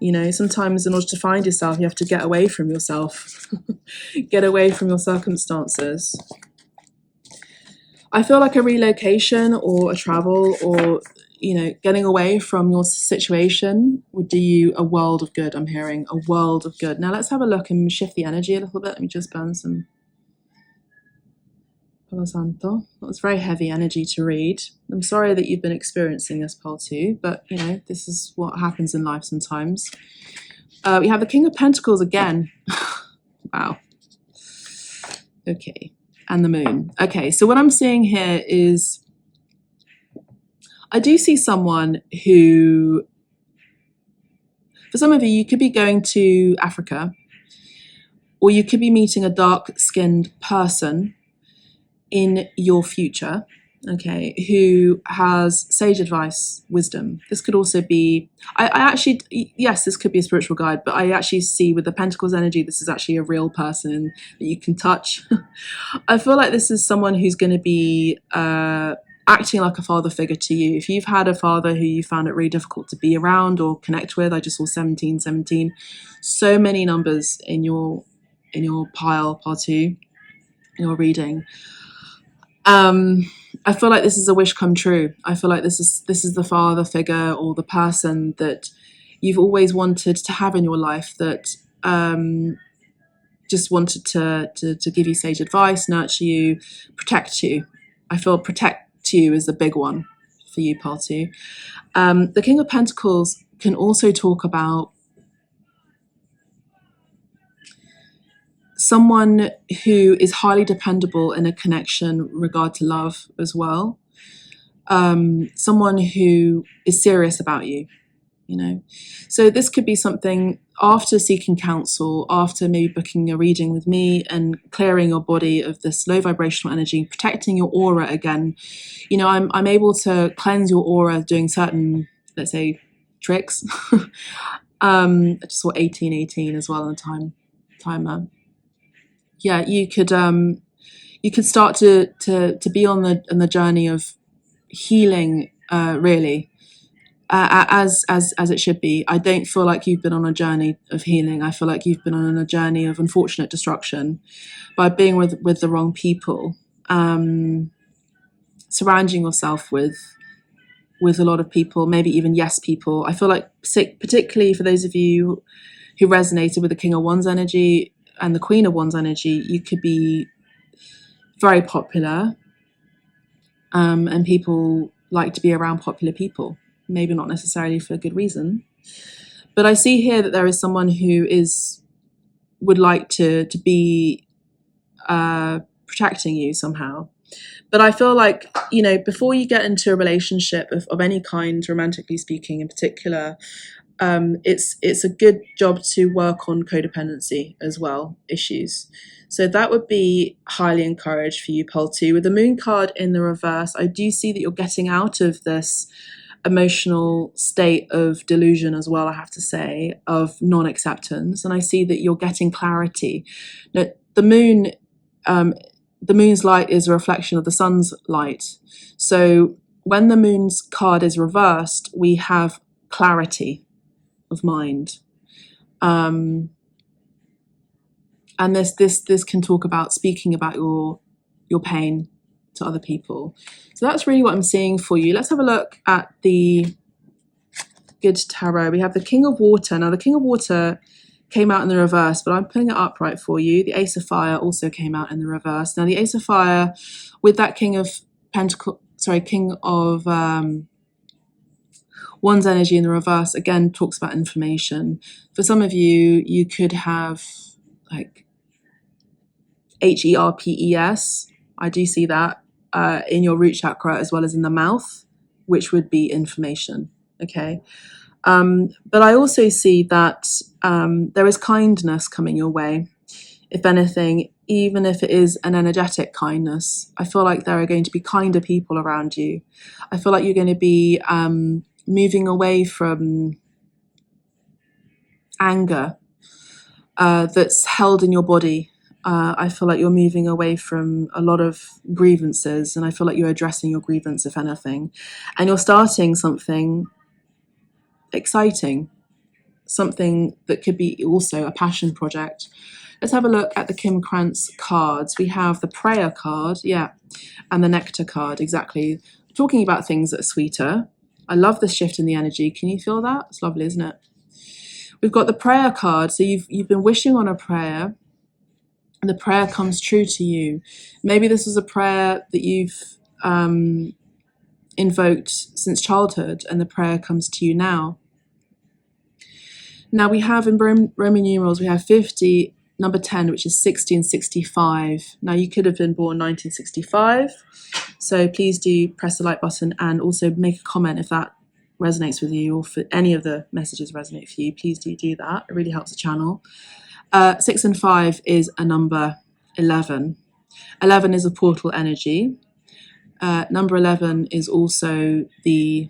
You know, sometimes in order to find yourself, you have to get away from yourself, get away from your circumstances. I feel like a relocation or a travel, or, you know, getting away from your situation would do you a world of good. I'm hearing a world of good. Now let's have a look and shift the energy a little bit. Let me just burn some Palo Santo. That was very heavy energy to read. I'm sorry that you've been experiencing this, Pole 2, but, you know, this is what happens in life sometimes. We have the King of Pentacles again. Wow. Okay. And the Moon. Okay, so what I'm seeing here is I do see someone who, for some of you, you could be going to Africa, or you could be meeting a dark-skinned person in your future, okay, who has sage advice, wisdom. This could also be, I actually, yes, this could be a spiritual guide, but I actually see with the Pentacles energy, this is actually a real person that you can touch. I feel like this is someone who's going to be acting like a father figure to you. If you've had a father who you found it really difficult to be around or connect with, I just saw 1717, so many numbers in your pile, part 2, in your reading. I feel like this is a wish come true. I feel like this is the father figure or the person that you've always wanted to have in your life, that just wanted to give you sage advice, nurture you, protect you. I feel protect you is the big one for you, part 2. The King of Pentacles can also talk about someone who is highly dependable in a connection regard to love as well. Someone who is serious about you, you know. So this could be something after seeking counsel, after maybe booking a reading with me and clearing your body of this low vibrational energy, protecting your aura again. You know, I'm able to cleanse your aura doing certain, let's say, tricks. I just saw 1818 as well on the timer. Yeah, you could start to be on the journey of healing, really, as it should be. I don't feel like you've been on a journey of healing. I feel like you've been on a journey of unfortunate destruction by being with the wrong people, surrounding yourself with a lot of people, maybe even yes people. I feel like, particularly for those of you who resonated with the King of Wands energy and the Queen of Wands energy, you could be very popular, and people like to be around popular people, maybe not necessarily for a good reason. But I see here that there is someone who would like to be protecting you somehow. But I feel like, you know, before you get into a relationship of any kind, romantically speaking in particular, it's a good job to work on codependency as well, issues. So that would be highly encouraged for you, Pole 2. With the Moon card in the reverse, I do see that you're getting out of this emotional state of delusion as well, I have to say, of non-acceptance. And I see that you're getting clarity. Now, the Moon the moon's light is a reflection of the sun's light. So when the moon's card is reversed, we have clarity of mind. And this can talk about speaking about your pain to other people. So that's really what I'm seeing for you. Let's have a look at the good tarot. We have the King of Water. Now the King of Water came out in the reverse, but I'm putting it upright for you. The Ace of Fire also came out in the reverse. Now the Ace of Fire with that King of Wands energy in the reverse, again, talks about information. For some of you, you could have like HERPES. I do see that in your root chakra as well as in the mouth, which would be information. Okay. But I also see that there is kindness coming your way. If anything, even if it is an energetic kindness, I feel like there are going to be kinder people around you. I feel like you're going to be moving away from anger that's held in your body. I feel like you're moving away from a lot of grievances, and I feel like you're addressing your grievance, if anything. And you're starting something exciting, something that could be also a passion project. Let's have a look at the Kim Krantz cards. We have the prayer card, yeah, and the nectar card, exactly. Talking about things that are sweeter. I love this shift in the energy. Can you feel that? It's lovely, isn't it? We've got the prayer card. So you've been wishing on a prayer, and the prayer comes true to you. Maybe this was a prayer that you've invoked since childhood, and the prayer comes to you now. Now we have in Roman numerals, we have 50, number 10, which is 60 and 65. Now you could have been born 1965. So please do press the like button and also make a comment if that resonates with you, or for any of the messages resonate for you. Please do that. It really helps the channel. 6 and 5 is a number 11. 11 is a portal energy. Number 11 is also the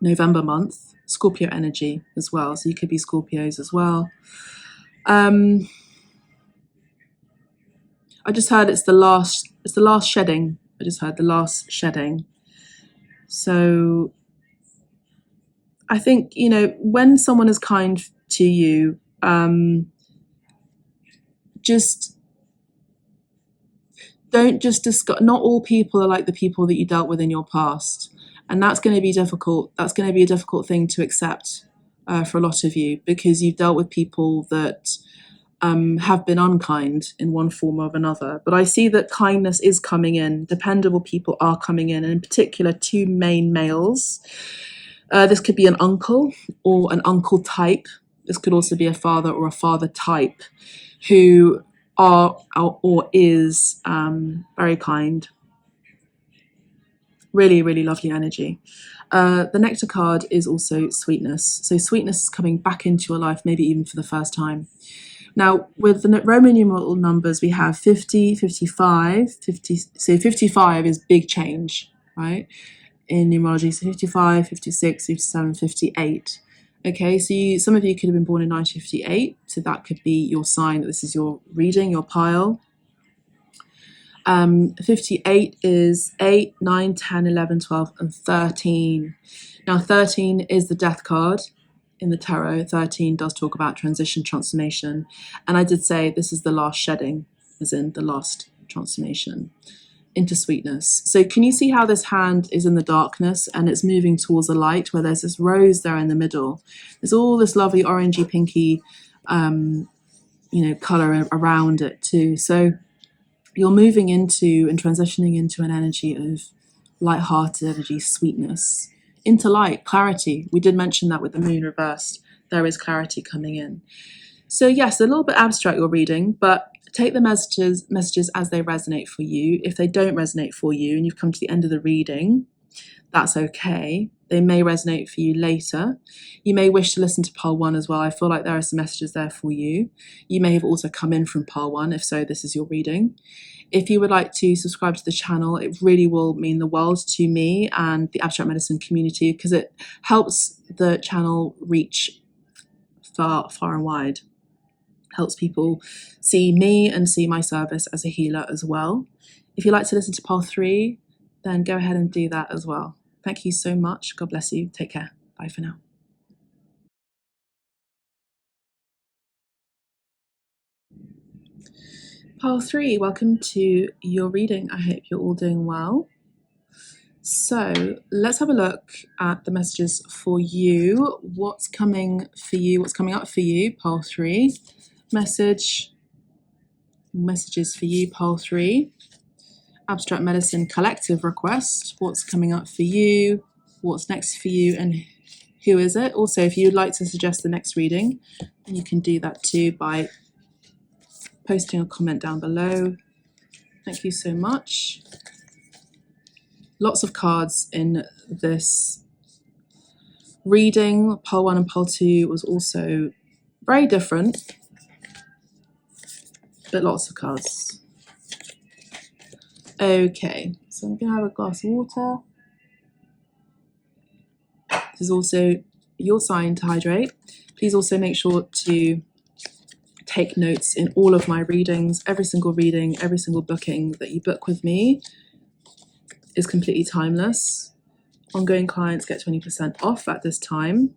November month, Scorpio energy as well. So you could be Scorpios as well. I just heard it's the last shedding. I just heard the last shedding. So I think, you know, when someone is kind to you, just don't just discuss. Not all people are like the people that you dealt with in your past. And that's going to be difficult. That's going to be a difficult thing to accept for a lot of you, because you've dealt with people that have been unkind in one form or another. But I see that kindness is coming in. Dependable people are coming in, and in particular, two main males. This could be an uncle or an uncle type. This could also be a father or a father type who are or is very kind. Really, really lovely energy. The nectar card is also sweetness. So sweetness is coming back into your life, maybe even for the first time. Now, with the Roman numeral numbers, we have 50, 55, 50. So 55 is big change, right? In numerology, so 55, 56, 57, 58. Okay, so some of you could have been born in 1958, so that could be your sign that this is your reading, your pile. 58 is 8, 9, 10, 11, 12, and 13. Now 13 is the death card in the tarot. 13 does talk about transition, transformation. And I did say this is the last shedding, as in the last transformation into sweetness. So can you see how this hand is in the darkness and it's moving towards the light, where there's this rose there in the middle. There's all this lovely orangey, pinky, color around it too. So you're moving into and transitioning into an energy of light-hearted energy, sweetness, into light, clarity. We did mention that with the moon reversed. There is clarity coming in. So yes, a little bit abstract your reading, but take the messages as they resonate for you. If they don't resonate for you and you've come to the end of the reading, that's okay. They may resonate for you later. You may wish to listen to Pile 1 as well. I feel like there are some messages there for you. You may have also come in from Pile 1. If so, this is your reading. If you would like to subscribe to the channel, it really will mean the world to me and the abstract medicine community, because it helps the channel reach far, far and wide. helps people see me and see my service as a healer as well. If you'd like to listen to pile 3, then go ahead and do that as well. Thank you so much. God bless you. Take care. Bye for now. Pile 3, welcome to your reading. I hope you're all doing well. So let's have a look at the messages for you. What's coming for you? What's coming up for you? Pile 3. Messages for you. Pile 3. Abstract Medicine collective request. What's coming up for you? What's next for you? And who is it? Also, if you'd like to suggest the next reading, you can do that too by posting a comment down below. Thank you so much. Lots of cards in this reading. Pile 1 and Pile 2 was also very different, but lots of cards. Okay, so I'm going to have a glass of water. This is also your sign to hydrate. Please also make sure to take notes in all of my readings. Every single reading, every single booking that you book with me is completely timeless. Ongoing clients get 20% off at this time.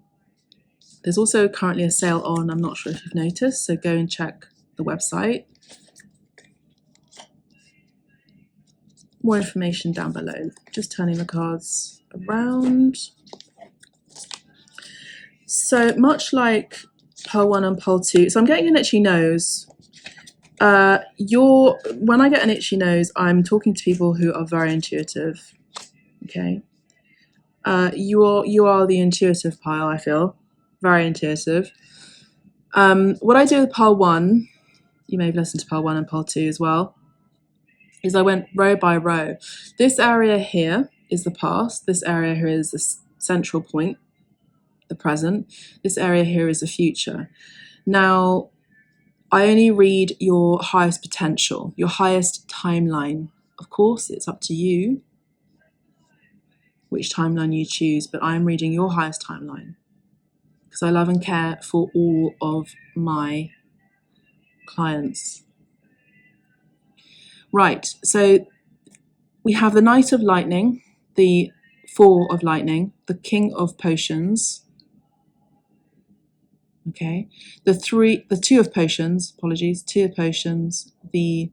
There's also currently a sale on, I'm not sure if you've noticed, so go and check the website. More information down below. Just turning the cards around. So much like pile 1 and pile 2, so I'm getting an itchy nose. When I get an itchy nose, I'm talking to people who are very intuitive. Okay, you are the intuitive pile. I feel very intuitive. What I do with pile 1, you may have listened to pile 1 and pile 2 as well, is I went row by row. This area here is the past. This area here is the central point, the present. This area here is the future. Now, I only read your highest potential, your highest timeline. Of course, it's up to you which timeline you choose, but I'm reading your highest timeline because I love and care for all of my clients. Right, so we have the Knight of Lightning, the Four of Lightning, the King of Potions, okay, the Two of Potions, apologies, Two of Potions, the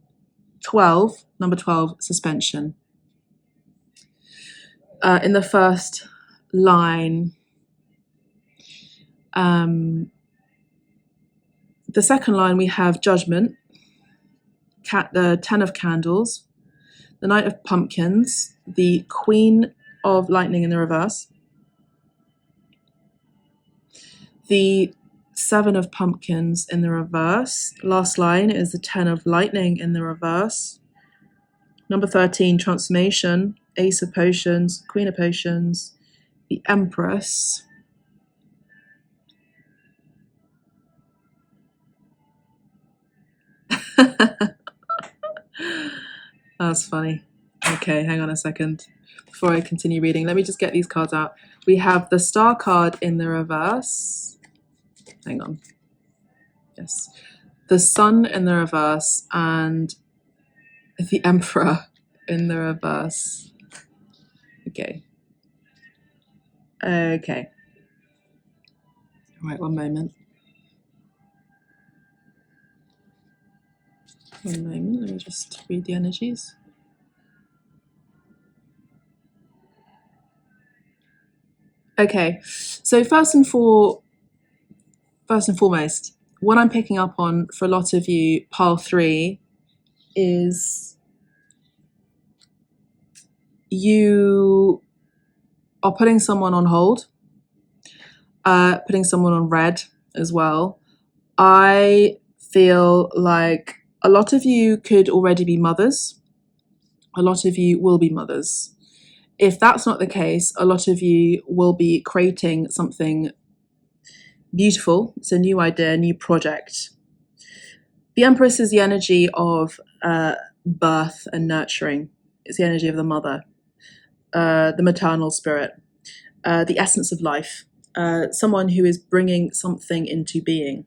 12, number 12, Suspension. In the first line, the second line we have Judgment, the 10 of Candles, the Knight of Pumpkins, the Queen of Lightning in the reverse, the 7 of Pumpkins in the reverse. Last line is the 10 of Lightning in the reverse. Number 13, Transformation, Ace of Potions, Queen of Potions, the Empress. That's funny. Okay, hang on a second. Before I continue reading, let me just get these cards out. We have the Star card in the reverse. Hang on. Yes. The Sun in the reverse and the Emperor in the reverse. Okay. Okay. All right, one moment. One moment, let me just read the energies. Okay, so first and foremost, what I'm picking up on for a lot of you, pile 3, is you are putting someone on hold, putting someone on red as well. I feel like a lot of you could already be mothers. A lot of you will be mothers. If that's not the case, a lot of you will be creating something beautiful. It's a new idea, a new project. The Empress is the energy of birth and nurturing. It's the energy of the mother, the maternal spirit, the essence of life, someone who is bringing something into being.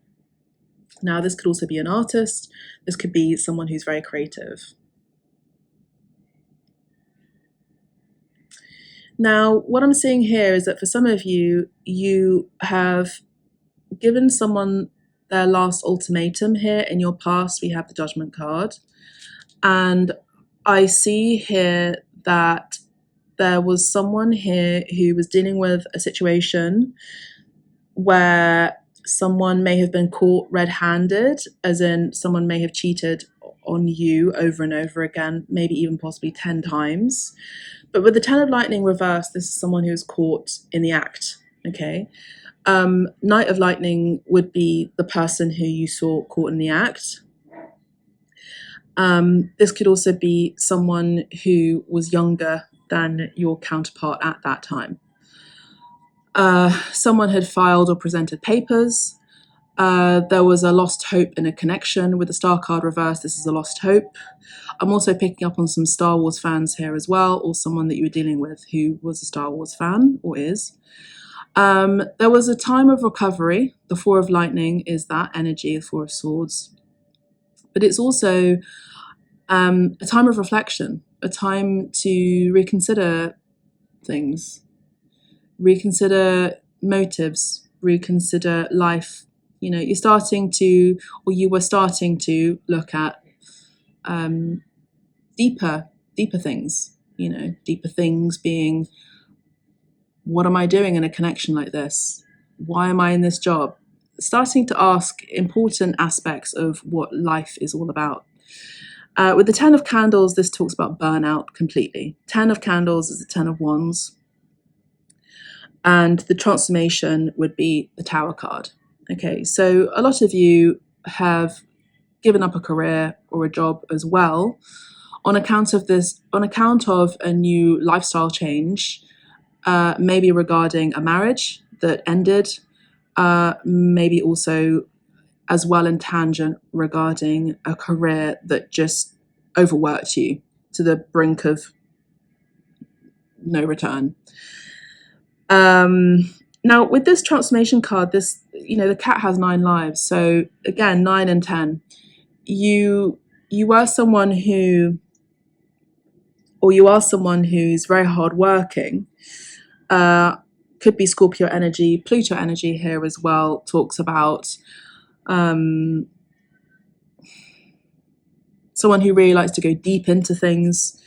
Now, this could also be an artist. This could be someone who's very creative. Now, what I'm seeing here is that for some of you, you have given someone their last ultimatum here. In your past, we have the Judgment card. And I see here that there was someone here who was dealing with a situation where someone may have been caught red-handed, as in someone may have cheated on you over and over again, maybe even possibly 10 times. But with the 10 of Lightning reversed, this is someone who is caught in the act, okay? Knight of Lightning would be the person who you saw caught in the act. This could also be someone who was younger than your counterpart at that time. Someone had filed or presented papers. There was a lost hope in a connection. With the Star card reversed, this is a lost hope. I'm also picking up on some Star Wars fans here as well, or someone that you were dealing with who was a Star Wars fan, or is. There was a time of recovery. The Four of Lightning is that energy, the Four of Swords. But it's also a time of reflection, a time to reconsider things, reconsider motives, reconsider life. You know, you're starting to, or you were starting to look at deeper things, you know, deeper things being, what am I doing in a connection like this? Why am I in this job? Starting to ask important aspects of what life is all about. With the 10 of Candles, this talks about burnout completely. 10 of Candles is the 10 of Wands. And the transformation would be the Tower card. Okay, so a lot of you have given up a career or a job as well on account of this, on account of a new lifestyle change, maybe regarding a marriage that ended, maybe also as well in tangent regarding a career that just overworked you to the brink of no return. Now with this transformation card, this, you know, the cat has 9 lives. So again, 9 and 10, you were someone who, or you are someone who's very hardworking. Could be Scorpio energy. Pluto energy here as well talks about someone who really likes to go deep into things,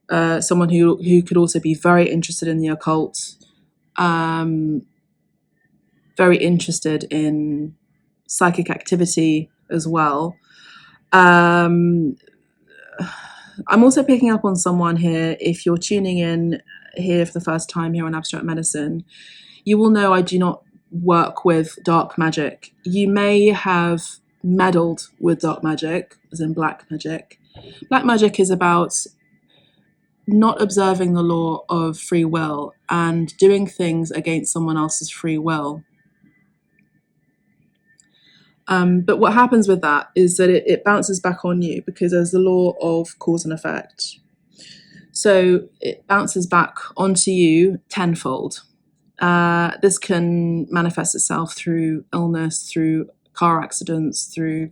someone who could also be very interested in the occult, very interested in psychic activity as well. I'm also picking up on someone here, if you're tuning in here for the first time here on Abstract Medicine, you will know I do not work with dark magic. You may have meddled with dark magic, as in black magic. Black magic is about not observing the law of free will and doing things against someone else's free will. But what happens with that is that it bounces back on you, because there's the law of cause and effect. So it bounces back onto you tenfold. This can manifest itself through illness, through car accidents, through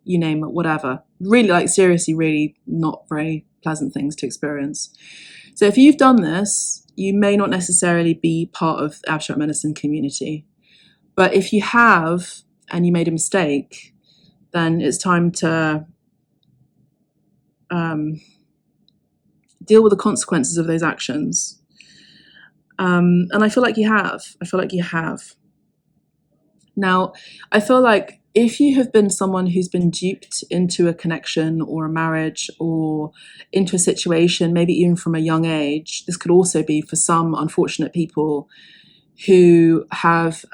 you name it, whatever. Really, like seriously, really not very pleasant things to experience. So if you've done this, you may not necessarily be part of the Abstract Medicine community. But if you have, and you made a mistake, then it's time to deal with the consequences of those actions. And I feel like you have. Now, I feel like if you have been someone who's been duped into a connection or a marriage or into a situation, maybe even from a young age, this could also be for some unfortunate people who have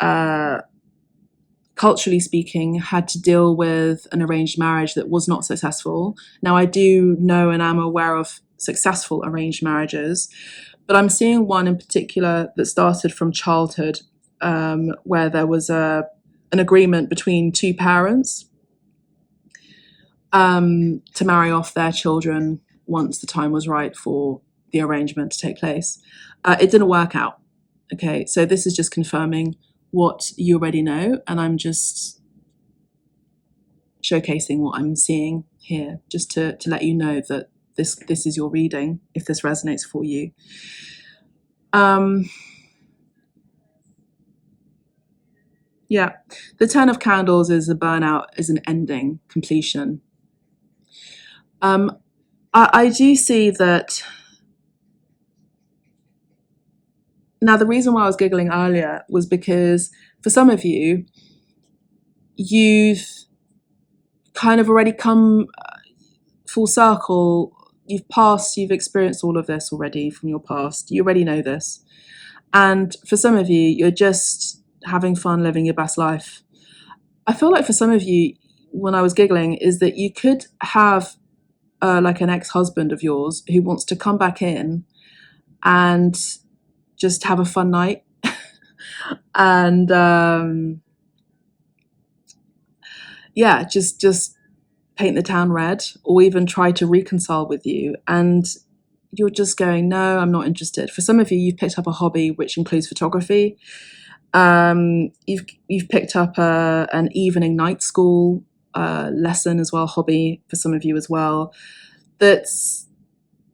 culturally speaking, had to deal with an arranged marriage that was not successful. Now, I do know and am aware of successful arranged marriages, but I'm seeing one in particular that started from childhood, where there was an agreement between 2 parents to marry off their children once the time was right for the arrangement to take place. It didn't work out. Okay, so this is just confirming what you already know, and I'm just showcasing what I'm seeing here, just to let you know that this is your reading, if this resonates for you. Yeah, the Ten of Candles is a burnout, is an ending, completion. I do see that. Now, the reason why I was giggling earlier was because for some of you, you've kind of already come full circle. You've experienced all of this already from your past. You already know this. And for some of you, you're just having fun, living your best life. I feel like for some of you, when I was giggling, is that you could have like an ex-husband of yours who wants to come back in and just have a fun night and just paint the town red, or even try to reconcile with you, and you're just going, no, I'm not interested. For some of you, you've picked up a hobby which includes photography. You've picked up an evening night school lesson as well, hobby for some of you as well. That's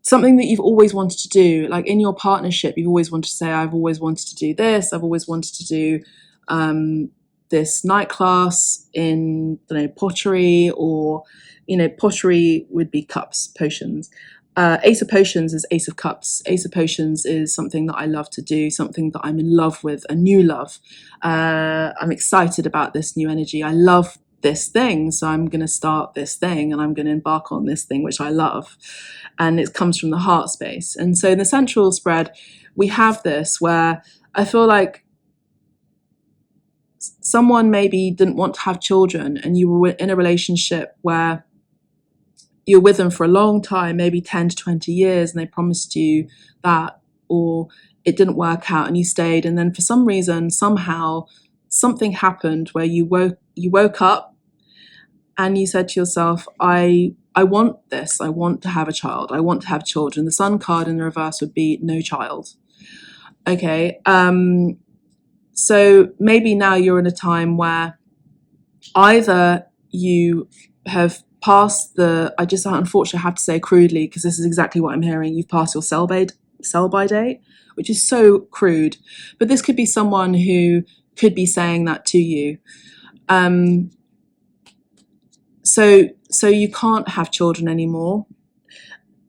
something that you've always wanted to do. Like in your partnership, you've always wanted to say, I've always wanted to do this. I've always wanted to do this night class in, pottery, or, pottery would be cups, potions. Ace of Potions is Ace of Cups. Ace of Potions is something that I love to do, something that I'm in love with, a new love. I'm excited about this new energy. I love this thing, so I'm going to start this thing and I'm going to embark on this thing which I love. And it comes from the heart space. And so in the central spread, we have this where I feel like someone maybe didn't want to have children, and you were in a relationship where you're with them for a long time, maybe 10 to 20 years, and they promised you that, or it didn't work out and you stayed. And then for some reason, somehow, something happened where you woke up and you said to yourself, I want this. I want to have a child. I want to have children. The Sun card in the reverse would be no child. Okay. So maybe now you're in a time where either you have passed I just unfortunately have to say crudely, because this is exactly what I'm hearing, you've passed your sell-by date, which is so crude. But this could be someone who could be saying that to you. So you can't have children anymore.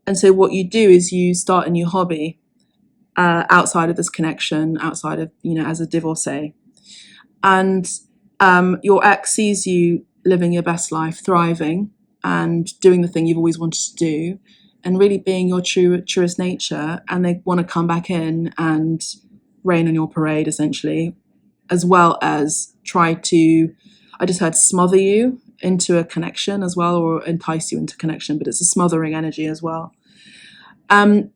And so what you do is you start a new hobby outside of this connection, outside of, as a divorcee. And your ex sees you living your best life, thriving, and doing the thing you've always wanted to do, and really being your truest nature. And they want to come back in and rain on your parade, essentially, as well as try to, I just heard, smother you into a connection as well, or entice you into connection, but it's a smothering energy as well.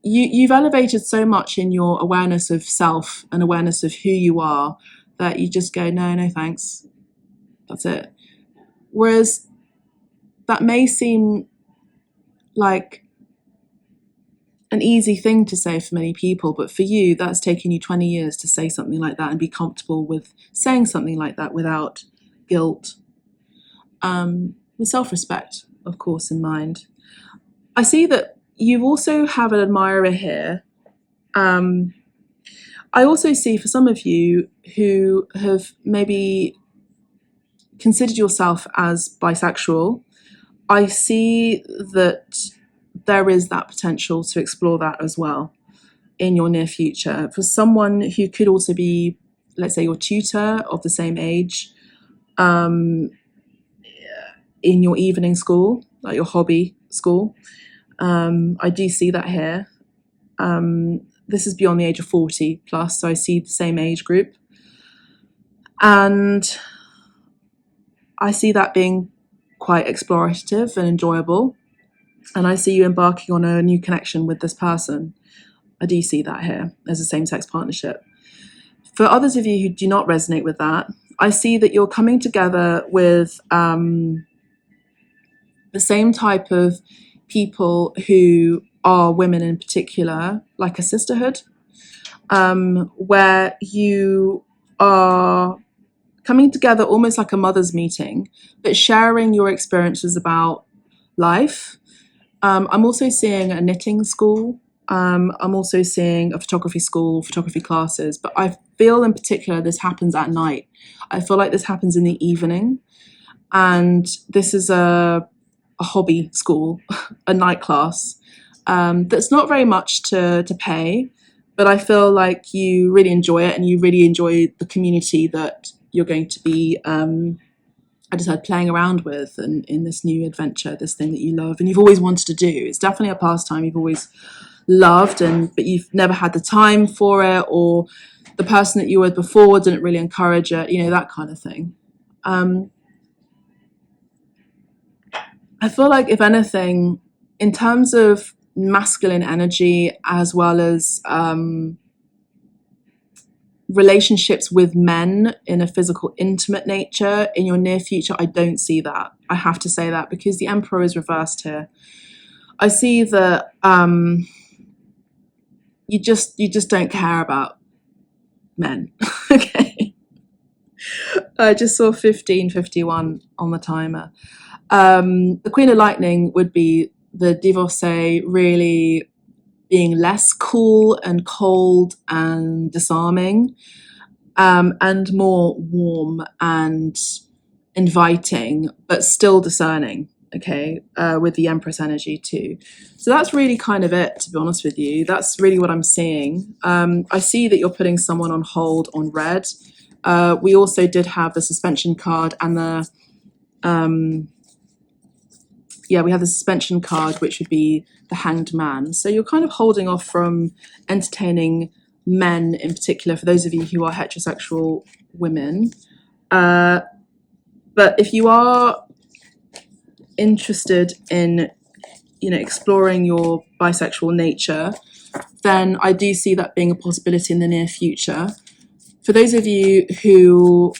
You've elevated so much in your awareness of self and awareness of who you are that you just go, no thanks, that's it. Whereas that may seem like an easy thing to say for many people, but for you, that's taken you 20 years to say something like that and be comfortable with saying something like that without guilt, with self-respect, of course, in mind. I see that you also have an admirer here. I also see for some of you who have maybe considered yourself as bisexual, I see that there is that potential to explore that as well in your near future. For someone who could also be, let's say, your tutor of the same age, in your evening school, like your hobby school. I do see that here. This is beyond the age of 40 plus, so I see the same age group. And I see that being quite explorative and enjoyable. And I see you embarking on a new connection with this person. I do see that here as a same-sex partnership. For others of you who do not resonate with that, I see that you're coming together with the same type of people who are women in particular, like a sisterhood, where you are coming together almost like a mother's meeting, but sharing your experiences about life. I'm also seeing a knitting school. I'm also seeing a photography school, photography classes, but I feel in particular this happens at night. I feel like this happens in the evening, and this is a hobby school, a night class, that's not very much to pay, but I feel like you really enjoy it and you really enjoy the community that you're going to be, I decided playing around with and in this new adventure, this thing that you love and you've always wanted to do. It's definitely a pastime you've always loved, but you've never had the time for it, or the person that you were with before didn't really encourage it, that kind of thing. I feel like, if anything, in terms of masculine energy as well as relationships with men in a physical, intimate nature in your near future, I don't see that. I have to say that because the Emperor is reversed here. I see that you just don't care about men. Okay. I just saw 1551 on the timer. The Queen of Lightning would be the divorcee, really being less cool and cold and disarming, and more warm and inviting, but still discerning, okay, with the Empress energy too. So that's really kind of it, to be honest with you. That's really what I'm seeing. I see that you're putting someone on hold on red. We also did have the suspension card and the we have the suspension card, which would be the Hanged Man. So you're kind of holding off from entertaining men in particular, for those of you who are heterosexual women. But if you are interested in, exploring your bisexual nature, then I do see that being a possibility in the near future. For those of you who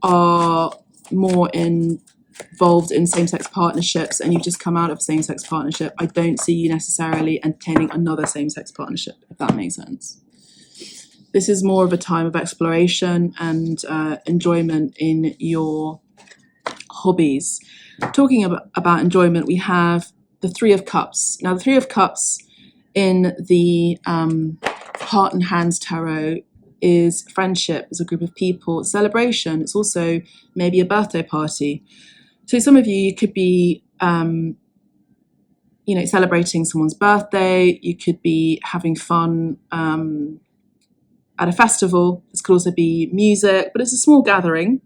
are more involved in same-sex partnerships and you've just come out of a same-sex partnership, I don't see you necessarily entertaining another same-sex partnership, if that makes sense. This is more of a time of exploration and enjoyment in your hobbies. Talking about enjoyment, we have the Three of Cups. Now, the Three of Cups in the Heart and Hands Tarot is friendship, is a group of people, celebration. It's also maybe a birthday party. So some of you could be, celebrating someone's birthday. You could be having fun at a festival. This could also be music, but it's a small gathering.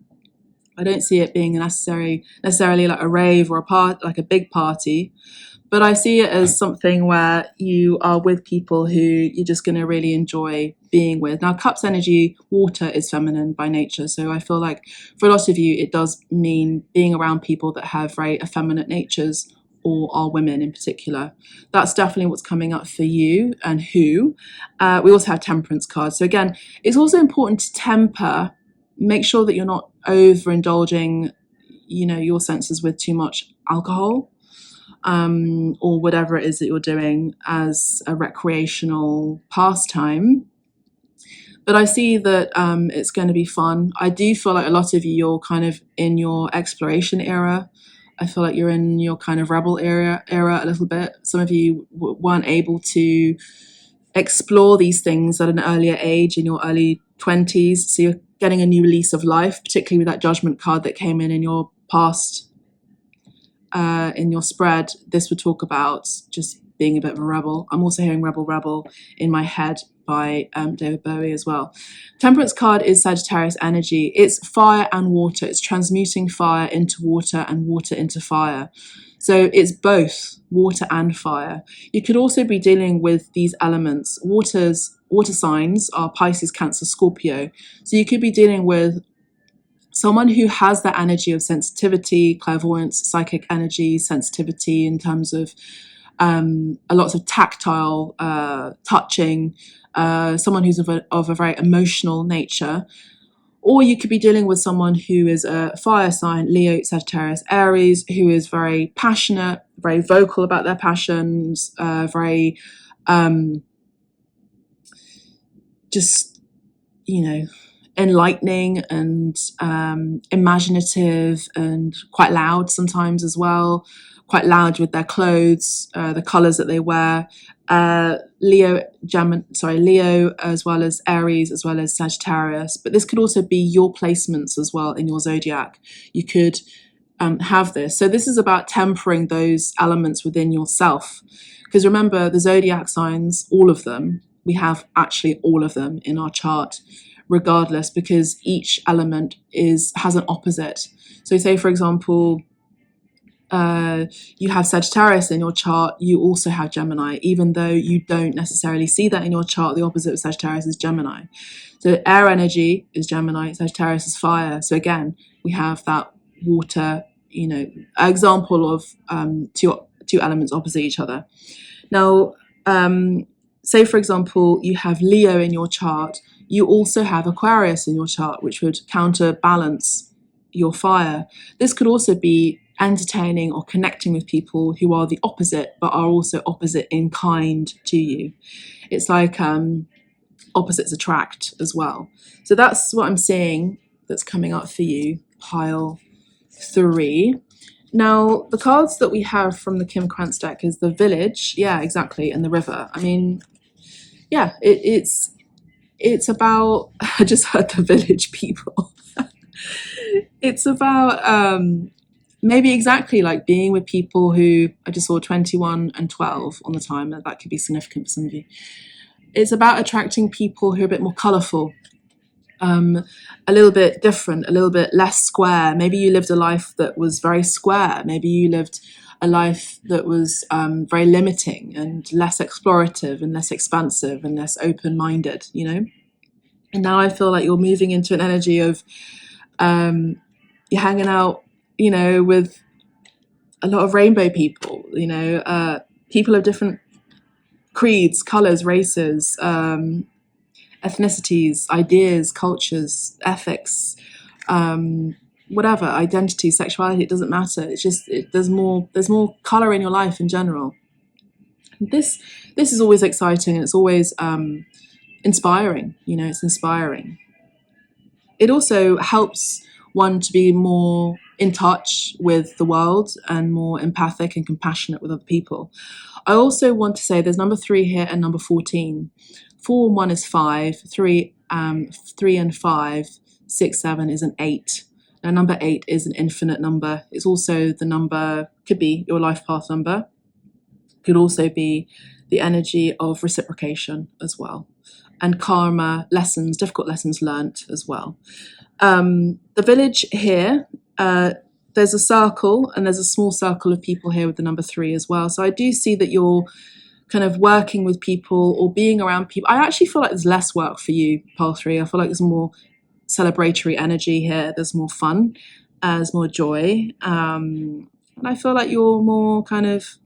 I don't see it being necessarily like a rave or like a big party, but I see it as something where you are with people who you're just going to really enjoy being with. Now, Cups energy, water is feminine by nature, so I feel like for a lot of you, it does mean being around people that have very effeminate natures or are women in particular. That's definitely what's coming up for you and who. We also have Temperance cards. So again, it's also important to temper. Make sure that you're not overindulging, your senses with too much alcohol, or whatever it is that you're doing as a recreational pastime. But I see that it's going to be fun. I do feel like a lot of you, you're kind of in your exploration era. I feel like you're in your kind of rebel era a little bit. Some of you weren't able to explore these things at an earlier age, in your early 20s. So you're getting a new release of life, particularly with that Judgment card that came in your past, in your spread. This would talk about just being a bit of a rebel. I'm also hearing Rebel Rebel in my head by David Bowie as well. Temperance card is Sagittarius energy. It's fire and water. It's transmuting fire into water and water into fire. So it's both water and fire. You could also be dealing with these elements. Water signs are Pisces, Cancer, Scorpio. So you could be dealing with someone who has that energy of sensitivity, clairvoyance, psychic energy, sensitivity in terms of a lot of tactile touching, someone who's of a very emotional nature. Or you could be dealing with someone who is a fire sign, Leo, Sagittarius, Aries, who is very passionate, very vocal about their passions, very just, enlightening and imaginative and quite loud sometimes as well, quite loud with their clothes, the colours that they wear. Leo, as well as Aries, as well as Sagittarius. But this could also be your placements as well in your zodiac. You could have this. So this is about tempering those elements within yourself. Because remember, the zodiac signs, all of them, we have actually all of them in our chart, regardless, because each element has an opposite. So say, for example, you have Sagittarius in your chart, you also have Gemini, even though you don't necessarily see that in your chart. The opposite of Sagittarius is Gemini. So air energy is Gemini, Sagittarius is fire. So again, we have that water, example of two elements opposite each other. Now, say for example, you have Leo in your chart, you also have Aquarius in your chart, which would counterbalance your fire. This could also be entertaining or connecting with people who are the opposite, but are also opposite in kind to you. It's like opposites attract as well. So that's what I'm seeing that's coming up for you, pile 3. Now, the cards that we have from the Kim Krantz deck is the Village, yeah, exactly, and the River. I mean, yeah, it's about, I just heard the Village people. It's about maybe exactly like being with people who, I just saw 21 and 12 on the time, that could be significant for some of you. It's about attracting people who are a bit more colourful, a little bit different, a little bit less square. Maybe you lived a life that was very square. Maybe you lived a life that was very limiting and less explorative and less expansive and less open-minded, And now I feel like you're moving into an energy of you're hanging out, with a lot of rainbow people, people of different creeds, colours, races, ethnicities, ideas, cultures, ethics, whatever, identity, sexuality, it doesn't matter. It's just there's more colour in your life in general. This is always exciting, and it's always inspiring. It's inspiring. It also helps one to be more in touch with the world and more empathic and compassionate with other people. I also want to say there's number 3 here and number 14. 4 and 1 is 5, 3 and 5, 6, 7 is an 8. Now number 8 is an infinite number. It's also the number, could be your life path number, could also be the energy of reciprocation as well, and karma, lessons, difficult lessons learnt as well. The Village here, there's a circle, and there's a small circle of people here with the number 3 as well. So I do see that you're kind of working with people or being around people. I actually feel like there's less work for you, pile 3. I feel like there's more celebratory energy here. There's more fun, there's more joy, and I feel like you're more kind of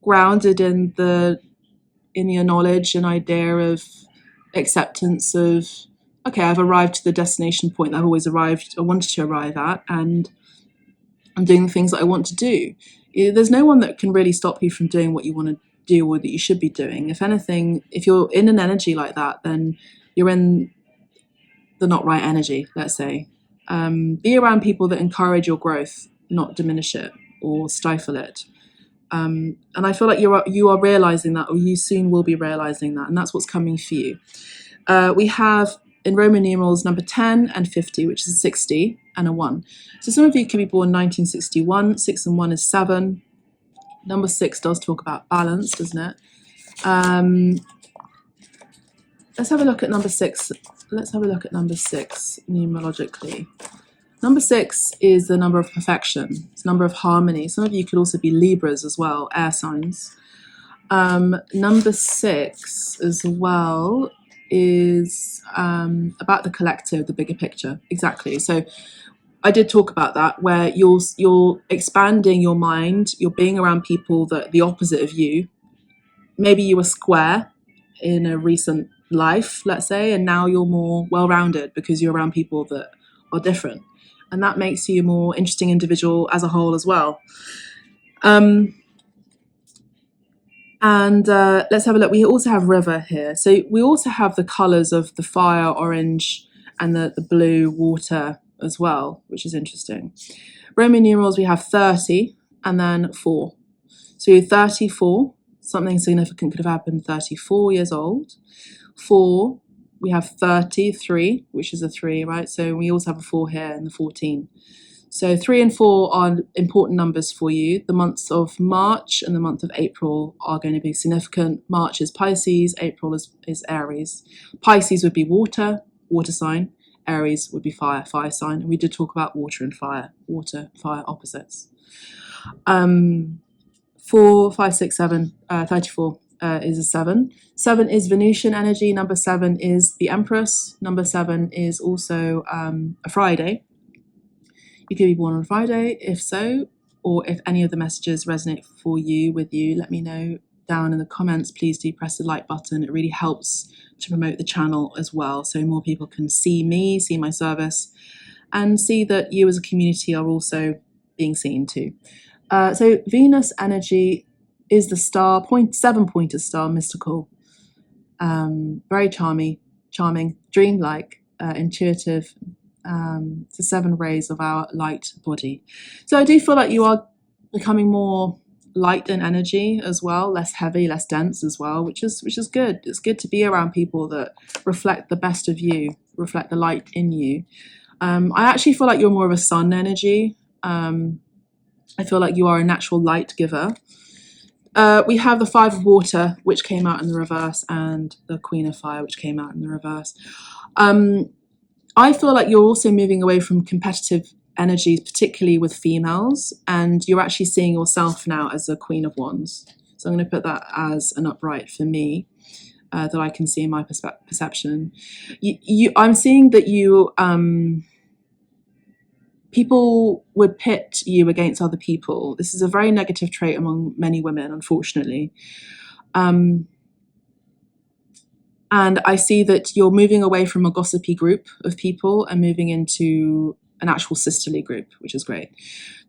grounded in your knowledge and idea of acceptance of, okay, I've arrived to the destination point that I've always wanted to arrive at, and I'm doing the things that I want to do. There's no one that can really stop you from doing what you want to do or that you should be doing. If anything, if you're in an energy like that, then you're in the not right energy, let's say. Be around people that encourage your growth, not diminish it or stifle it. And I feel like you are realizing that, or you soon will be realizing that, and that's what's coming for you. We have in Roman numerals number 10 and 50, which is a 60 and a 1. So some of you could be born 1961. 6 and 1 is 7. Number 6 does talk about balance, doesn't it? Let's have a look at number 6. Let's have a look at number 6 numerologically. Number 6 is the number of perfection. It's the number of harmony. Some of you could also be Libras as well, air signs. Number 6 as well is about the collective, the bigger picture. Exactly. So I did talk about that, where you're expanding your mind, you're being around people that the opposite of you. Maybe you were square in a recent life, let's say, and now you're more well-rounded because you're around people that are different. And that makes you a more interesting individual as a whole as well. And let's have a look. We also have River here. So we also have the colours of the fire, orange, and the blue water as well, which is interesting. Roman numerals, we have 30 and then 4. So 34, something significant could have happened 34 years old. 4, we have 33, which is a 3, right? So we also have a 4 here in the 14. So 3 and 4 are important numbers for you. The months of March and the month of April are going to be significant. March is Pisces, April is Aries. Pisces would be water sign. Aries would be fire sign. And we did talk about water and fire, fire opposites. 4, 5, 6, 7, 34 is a 7. 7 is Venusian energy. Number 7 is the Empress. Number 7 is also a Friday. You could be born on Friday, if so, or if any of the messages resonate with you, let me know down in the comments. Please do press the like button. It really helps to promote the channel as well, so more people can see me, see my service, and see that you as a community are also being seen too. So Venus energy is the star, 7-pointer star, mystical, very charming, dreamlike, intuitive. The 7 rays of our light body. So I do feel like you are becoming more light in energy as well, less heavy, less dense as well, which is good. It's good to be around people that reflect the best of you, reflect the light in you. I actually feel like you're more of a sun energy. I feel like you are a natural light giver. We have the 5 of water, which came out in the reverse, and the Queen of Fire, which came out in the reverse. I feel like you're also moving away from competitive energies, particularly with females, and you're actually seeing yourself now as a Queen of Wands. So I'm going to put that as an upright for me, that I can see in my perception. I'm seeing that you, people would pit you against other people. This is a very negative trait among many women, unfortunately. And I see that you're moving away from a gossipy group of people and moving into an actual sisterly group, which is great.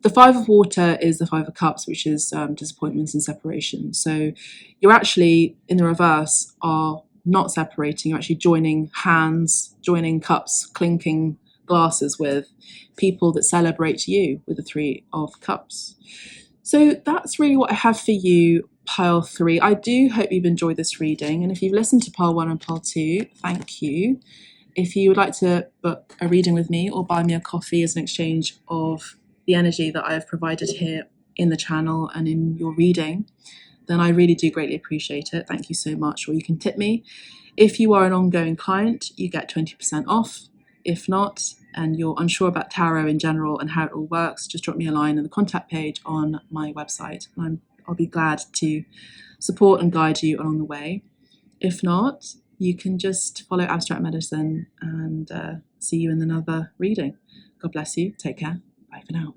The 5 of water is the 5 of cups, which is disappointments and separation. So you're actually, in the reverse, are not separating. You're actually joining hands, joining cups, clinking glasses with people that celebrate you with the 3 of cups. So that's really what I have for you, pile 3. I do hope you've enjoyed this reading, and if you've listened to pile 1 and pile 2, thank you. If you would like to book a reading with me or buy me a coffee as an exchange of the energy that I have provided here in the channel and in your reading, then I really do greatly appreciate it. Thank you so much. Or you can tip me. If you are an ongoing client, you get 20% off. If not, and you're unsure about tarot in general and how it all works, just drop me a line in the contact page on my website. I'll be glad to support and guide you along the way. If not, you can just follow Abstract Medicine, and see you in another reading. God bless you. Take care. Bye for now.